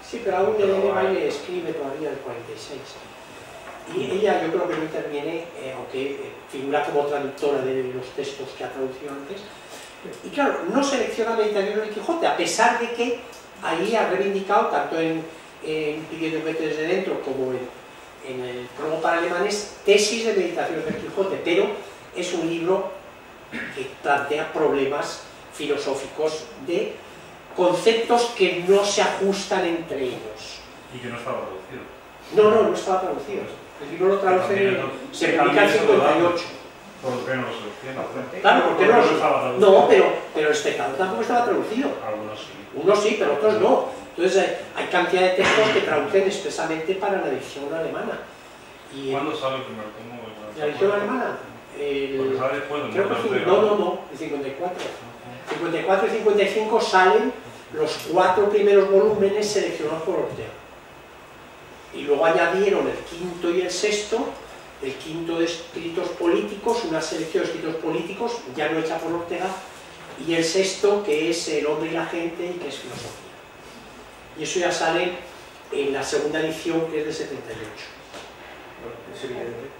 Sí, pero aún Helene Wein escribe todavía en el 46. Y ella yo creo que no interviene, aunque figura como traductora de los textos que ha traducido antes. Y claro, no selecciona Meditaciones del Quijote, a pesar de que ahí ha reivindicado, tanto en Pidiendo Vete desde dentro como en el prólogo para alemanes, tesis de Meditaciones del Quijote, pero es un libro que plantea problemas filosóficos de conceptos que no se ajustan entre ellos. Y que no estaba traducido. No estaba traducido. El libro lo traduce, se publica en 58. ¿Por qué no lo selecciona? Claro, porque no estaba traducido. No, pero el espectador tampoco estaba traducido. Algunos sí. Unos sí, pero otros no. Entonces hay cantidad de textos que traducen expresamente para la edición alemana. Y ¿Cuándo sale el primer tomo? ¿La edición alemana? Porque sale después de Creo que no, el 54. 54 y 55 salen los 4 primeros volúmenes seleccionados por Ortega. Y luego añadieron el quinto y el sexto, el quinto de escritos políticos, una selección de escritos políticos, ya no hecha por Ortega, y el sexto, que es El hombre y la gente, y que es filosofía. Y eso ya sale en la segunda edición, que es de 78. Es evidente.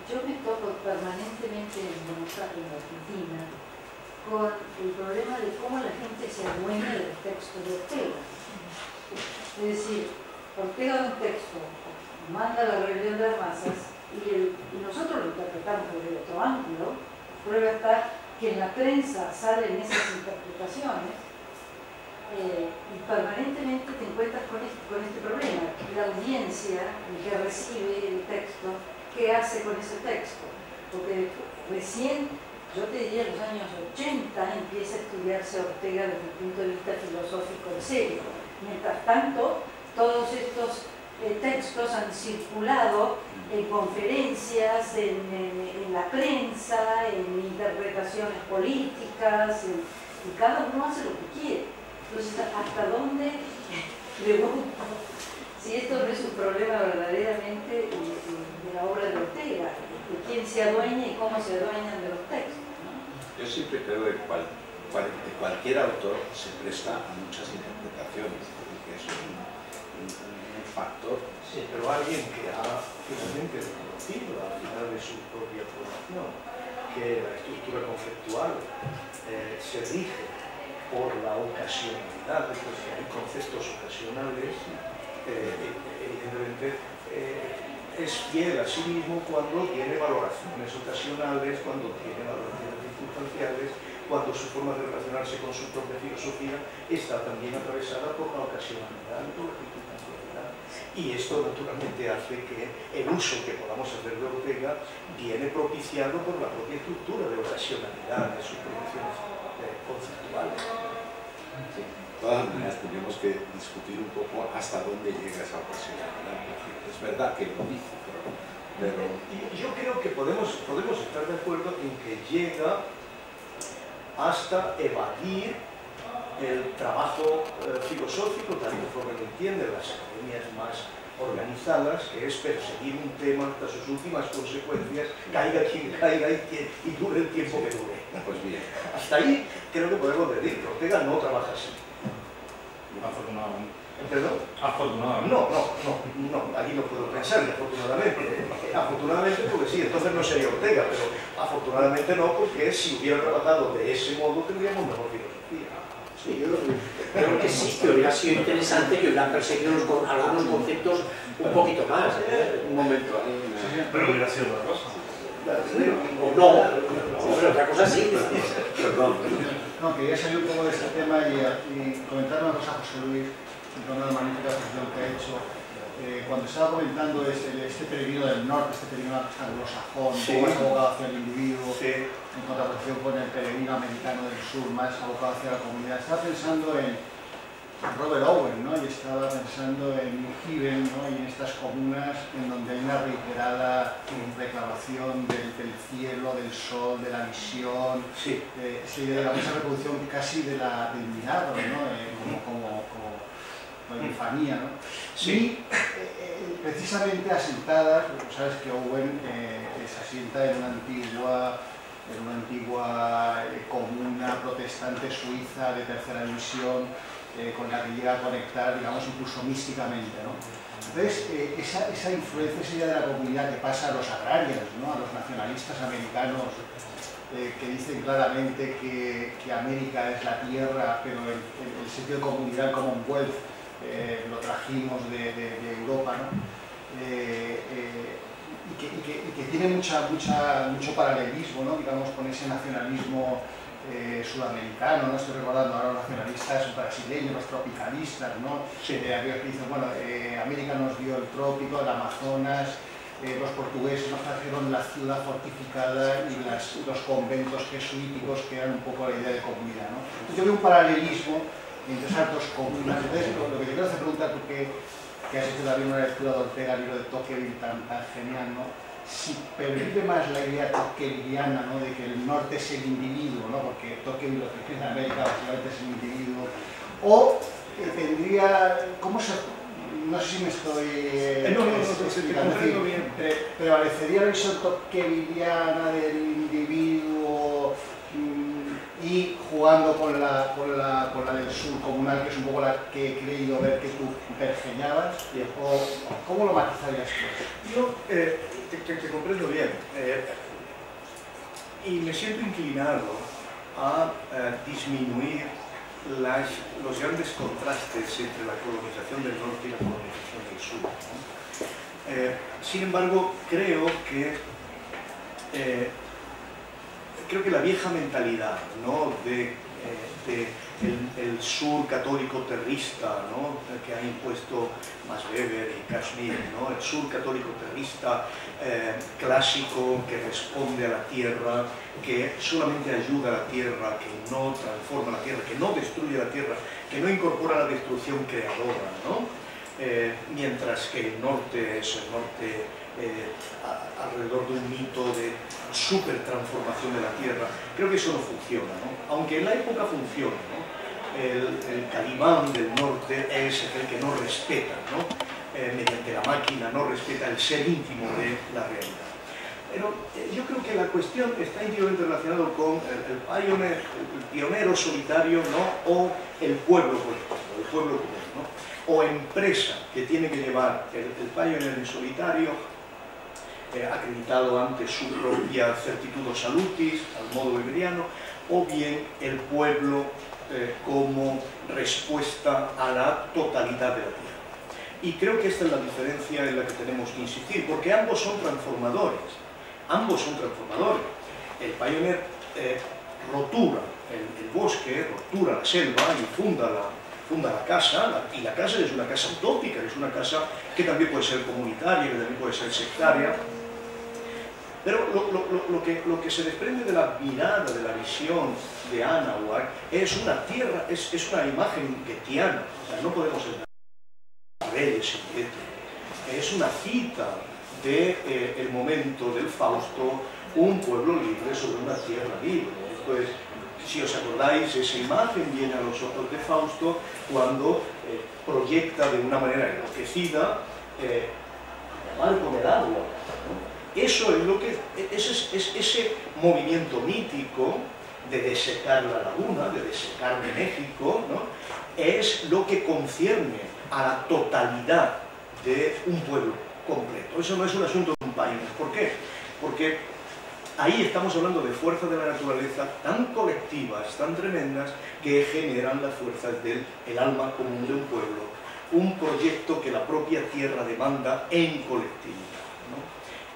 Yo me toco permanentemente en Buenos Aires, en Argentina, con el problema de cómo la gente se adueña del texto de Ortega. Es decir, Ortega da un texto, manda la rebelión de las masas y nosotros lo interpretamos desde otro ángulo. Prueba está que en la prensa salen esas interpretaciones y permanentemente te encuentras con este problema. La audiencia, el que recibe el texto, ¿qué hace con ese texto? Porque recién, yo te diría, en los años 80 empieza a estudiarse Ortega desde el punto de vista filosófico en serio. Mientras tanto, todos estos textos han circulado en conferencias, en la prensa, en interpretaciones políticas, y cada uno hace lo que quiere. Entonces, ¿hasta dónde pregunto si esto no es un problema verdaderamente de la obra de Ortega, de quién se adueña y cómo se adueñan de los textos, ¿no? Yo siempre creo que cualquier autor se presta a muchas interpretaciones, porque eso es un factor. Sí, pero alguien que ha finalmente reconocido al final de su propia formación que la estructura conceptual se rige por la ocasionalidad, es decir, hay conceptos ocasionales, evidentemente es fiel a sí mismo cuando tiene valoraciones ocasionales, cuando tiene valoraciones circunstanciales, cuando su forma de relacionarse con su propia filosofía está también atravesada por la ocasionalidad y por la circunstancialidad. Y esto naturalmente hace que el uso que podamos hacer de Ortega viene propiciado por la propia estructura de ocasionalidad de sus producciones conceptuales. Sí. De todas maneras tenemos que discutir un poco hasta dónde llega esa ocasionalidad, porque es verdad que lo dice, pero... Yo creo que podemos estar de acuerdo en que llega hasta evadir el trabajo filosófico, tal como lo entienden las academias más organizadas, que es perseguir un tema hasta sus últimas consecuencias, caiga quien caiga y dure el tiempo que dure. Pues bien. Hasta ahí creo que podemos decir que Ortega no trabaja así. Afortunadamente. ¿Perdón? Afortunadamente. No, aquí no puedo pensar, afortunadamente. Afortunadamente porque sí, entonces no sería Ortega, pero afortunadamente no, porque si hubiera trabajado de ese modo tendríamos mejor filosofía. Sí, yo creo que sí, que hubiera sido interesante que hubieran perseguido algunos conceptos un poquito más. Un momento. Pero hubiera sido otra cosa. O no, pero otra cosa sí. Perdón. No, quería salir un poco de este tema y comentar una cosa a José Luis, en torno a la magnífica exposición que ha hecho. Cuando estaba comentando este peregrino del norte, este peregrino anglosajón, sí, más abocado hacia el individuo, sí, en contraposición con el peregrino americano del sur, más abocado hacia la comunidad, estaba pensando en Robert Owen, ¿no? Y estaba pensando en New Haven, ¿no? Y en estas comunas en donde hay una reiterada reclamación del cielo, del sol, de la visión, sí. De la misma reproducción casi del milagro, ¿no? Como epifanía, ¿no? Sí. Y precisamente asentadas, porque sabes que Owen se asienta en una antigua comuna protestante suiza de tercera división, con la que llega a conectar, digamos, incluso místicamente, ¿no? Entonces, esa influencia, esa idea de la comunidad que pasa a los agrarios, ¿no? A los nacionalistas americanos, que dicen claramente que América es la tierra, pero el sitio de comunidad, el Commonwealth, lo trajimos de Europa, ¿no? Y que tiene mucho paralelismo, ¿no? Digamos, con ese nacionalismo sudamericano, ¿no? Estoy recordando ahora los nacionalistas brasileños, los tropicalistas, ¿no? Sí. Aquellos que dicen, bueno, América nos dio el trópico, el Amazonas, los portugueses nos trajeron la ciudad fortificada y los conventos jesuíticos, que eran un poco la idea de comunidad, ¿no? Entonces yo veo un paralelismo entre esas dos comunas. Entonces, lo que te quiero hacer preguntar, tú que has hecho también una lectura de Ortega, el libro de Tocqueville tan genial, ¿no? Si pervive más la idea tocquevilliana, ¿no? De que el norte es el individuo, ¿no? Porque Tocqueville lo que en América básicamente es el individuo, o tendría, ¿cómo se...? No sé si me estoy explicando, prevalecería la visión tocquevilliana del individuo y jugando con la del sur comunal, que es un poco la que he creído ver que tú pergeñabas, o ¿cómo lo matizarías tú? Yo te comprendo bien y me siento inclinado a disminuir los grandes contrastes entre la colonización del norte y la colonización del sur, ¿no? Sin embargo, creo que la vieja mentalidad, ¿no? el sur católico terrista, ¿no? Que ha impuesto Max Weber y Kashmir, ¿no? El sur católico terrista clásico, que responde a la tierra, que solamente ayuda a la tierra, que no transforma la tierra, que no destruye la tierra, que no incorpora la destrucción creadora, ¿no? Mientras que el norte es el norte alrededor de un mito de super transformación de la tierra. Creo que eso no funciona, ¿no? Aunque en la época funciona, ¿no? El calimán del norte es aquel que no respeta, ¿no? Mediante la máquina no respeta el ser íntimo de la realidad. Pero yo creo que la cuestión está íntimamente relacionada con el pionero solitario, ¿no? O el pueblo común, ¿no? O empresa que tiene que llevar el pioneer en solitario, acreditado ante su propia certitudo salutis, al modo weberiano, o bien el pueblo como respuesta a la totalidad de la tierra. Y creo que esta es la diferencia en la que tenemos que insistir, porque ambos son transformadores. Ambos son transformadores. El pioneer rotura el bosque, rotura la selva y funda la casa, y la casa es una casa utópica, es una casa que también puede ser comunitaria, que también puede ser sectaria. Pero lo que se desprende de la mirada, de la visión de Anáhuac, es una tierra, es una imagen getiana. O sea, no podemos ser reyes en Gueto. Es una cita del momento del Fausto, un pueblo libre sobre una tierra libre. Entonces, si os acordáis, esa imagen viene a los ojos de Fausto cuando proyecta de una manera enloquecida el barco del agua, ¿no? Eso es lo que ese movimiento mítico de desecar la laguna, de desecar de México, ¿no? Es lo que concierne a la totalidad de un pueblo completo. Eso no es un asunto de un país. ¿Por qué? Porque ahí estamos hablando de fuerzas de la naturaleza tan colectivas, tan tremendas, que generan las fuerzas del alma común de un pueblo, un proyecto que la propia tierra demanda en colectividad, ¿no?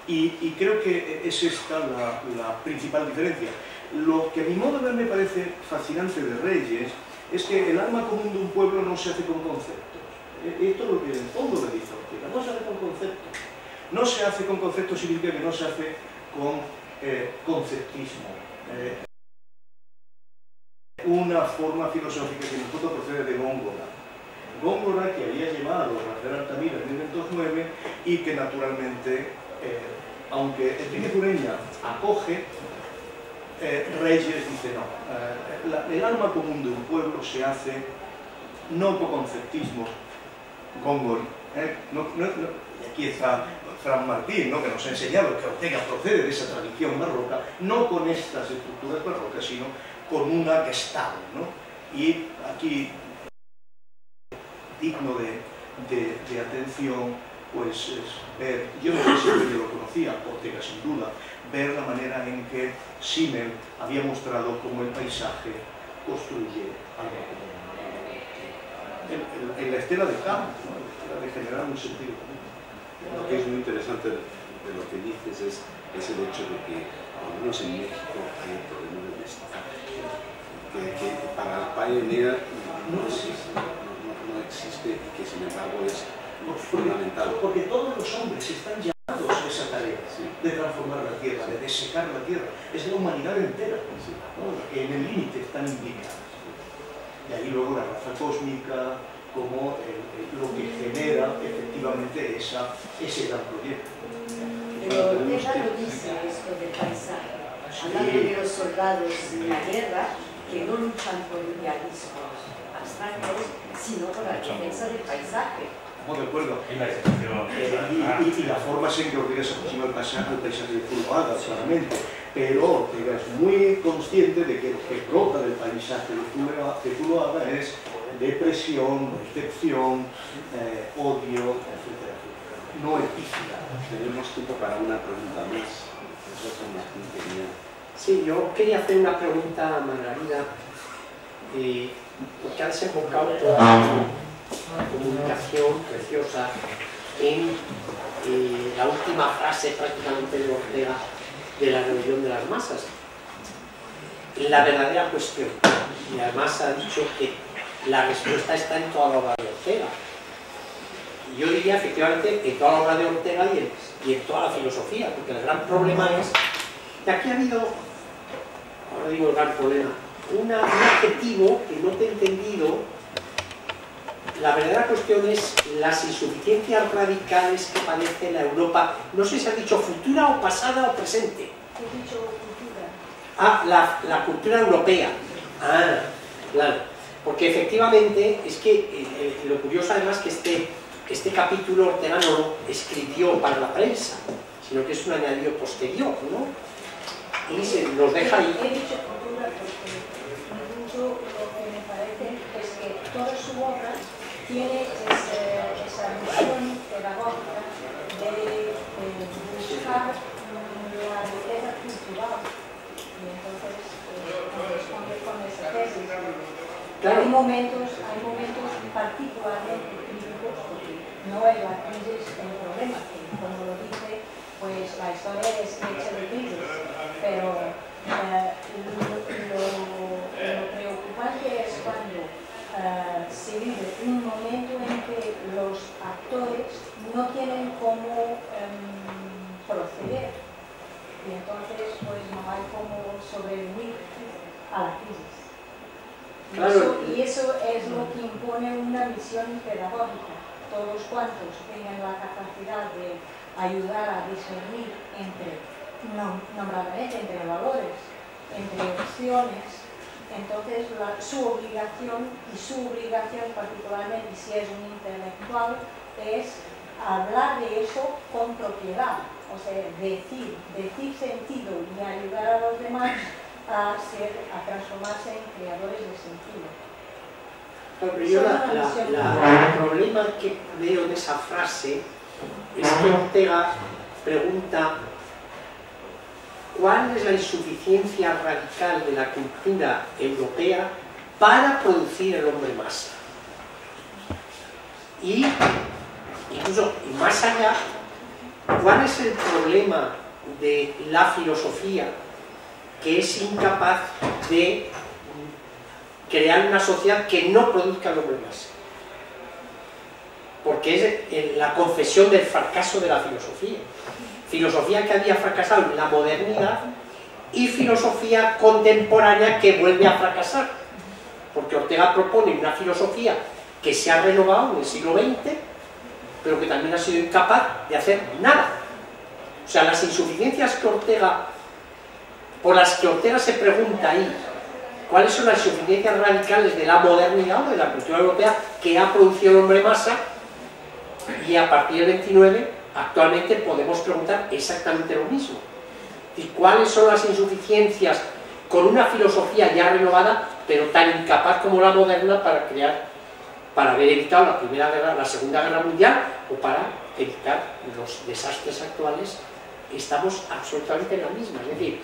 Y creo que es esta la principal diferencia. Lo que a mi modo de ver me parece fascinante de Reyes es que el alma común de un pueblo no se hace con conceptos. Esto es lo que en el fondo le dice Ortega, no se hace con conceptos. No se hace con conceptos significa que no se hace con conceptismo. Una forma filosófica que en el fondo procede de Góngora. Góngora, que había llevado a Rafael Altamira en 1909 y que naturalmente, aunque Enrique Ureña acoge, Reyes dice no. El alma común de un pueblo se hace no con conceptismo. Góngora, y aquí está Fran Martín, ¿no? Que nos ha enseñado que Ortega procede de esa tradición barroca, no con estas estructuras barrocas, sino con una gestalt, ¿no? Y aquí, digno de atención, pues es ver, yo no sé si yo lo conocía, Ortega sin duda, ver la manera en que Simmel había mostrado cómo el paisaje construye algo común. En la estela de campo, ¿no? La estela de generar un sentido común. Lo que es muy interesante de lo que dices es el hecho de que, al menos en México, hay el problema del mestizaje. Que para el pioneer no existe y que sin embargo es fundamental. Porque todos los hombres están llamados a esa tarea, ¿sí?, de transformar la tierra, de desecar la tierra. Es la humanidad entera, ¿sí?, ¿no?, que en el límite están implicados. Y ahí luego la raza cósmica como lo que genera efectivamente ese gran proyecto. Pero Ortega no dice esto del paisaje, hablando de los soldados de la guerra que no luchan por idealismos abstractos, sino por la defensa del paisaje. Estamos de acuerdo. Y la excepción. Y la forma en que Ortega se aproxima al paisaje de Zuloaga, claramente. Pero Ortega es muy consciente de que lo que brota del paisaje de Zuloaga es depresión, decepción, odio, etcétera, etcétera. No epicidad. Tenemos tiempo para una pregunta más. Eso es una quería. Sí, yo quería hacer una pregunta a Margarida, porque ha desembocado toda una comunicación preciosa en la última frase prácticamente de Ortega de la rebelión de las masas. La verdadera cuestión, y además ha dicho que la respuesta está en toda la obra de Ortega. Y yo diría efectivamente en toda la obra de Ortega y en toda la filosofía, porque el gran problema es que aquí ha habido, ahora digo el gran problema, un adjetivo que no te he entendido. La verdadera cuestión es las insuficiencias radicales que padece la Europa, no sé si has dicho futura o pasada o presente. He dicho cultura. Ah, la cultura europea. Ah, claro. Porque efectivamente es que lo curioso además que este capítulo Ortega no lo escribió para la prensa, sino que es un añadido posterior, ¿no? Y se nos deja ahí. He dicho cultura porque incluso lo que me parece es que toda su obra tiene esa misión pedagógica de buscar la riqueza cultural y entonces responde con esa tesis. Claro. Hay momentos particularmente críticos porque no es la crisis el problema, que como lo dice, pues la historia es hecha de crisis, pero lo preocupante es cuando se vive un momento en que los actores no tienen cómo proceder y entonces pues no hay cómo sobrevivir a la crisis. Claro. Y eso es lo que impone una misión pedagógica. Todos cuantos tengan la capacidad de ayudar a discernir nombradamente entre valores, entre opciones, entonces su obligación particularmente si es un intelectual es hablar de eso con propiedad, o sea, decir sentido y ayudar a los demás a transformarse en creadores de sentido. Pero yo el problema que veo de esa frase es que Ortega pregunta ¿cuál es la insuficiencia radical de la cultura europea para producir el hombre masa? Y incluso más allá, ¿cuál es el problema de la filosofía que es incapaz de crear una sociedad que no produzca el hombre masa? Porque es la confesión del fracaso de la filosofía. Filosofía que había fracasado en la modernidad y filosofía contemporánea que vuelve a fracasar. Porque Ortega propone una filosofía que se ha renovado en el siglo XX, pero que también ha sido incapaz de hacer nada. O sea, las insuficiencias que por las que Ortega se pregunta ahí, ¿cuáles son las insuficiencias radicales de la modernidad o de la cultura europea que ha producido el hombre masa? Y a partir del 29, actualmente podemos preguntar exactamente lo mismo. ¿Y cuáles son las insuficiencias con una filosofía ya renovada, pero tan incapaz como la moderna para haber evitado la Segunda Guerra Mundial o para evitar los desastres actuales? Estamos absolutamente en la misma. Es decir,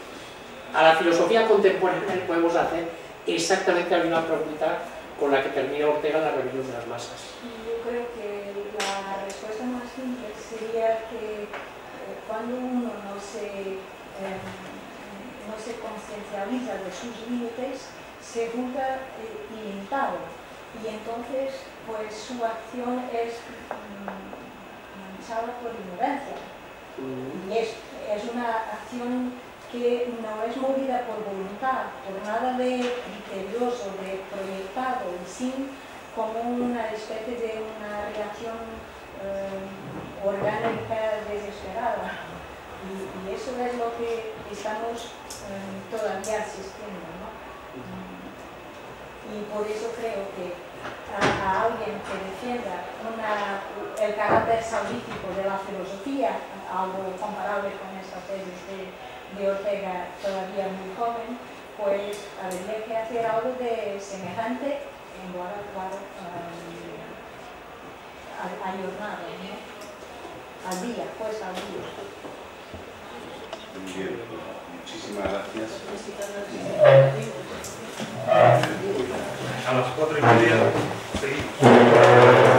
a la filosofía contemporánea le podemos hacer exactamente la misma pregunta con la que termina Ortega la rebelión de las masas. Yo creo que la respuesta más simple sería que cuando uno no se conciencializa de sus límites, se juzga ilimitado y entonces pues su acción es manchada por ignorancia y es una acción que no es movida por voluntad, por nada de criterioso, de proyectado, y sin como una especie de una reacción orgánica desesperada. Y eso es lo que estamos todavía asistiendo, ¿no? Y por eso creo que a alguien que defienda el carácter salvífico de la filosofía, algo comparable con estas tesis de Ortega todavía muy joven, pues habría que hacer algo de semejante en lugar ayornado, ¿no? Al día, pues al día. Muy bien, muchísimas gracias. A las 4:30 seguimos.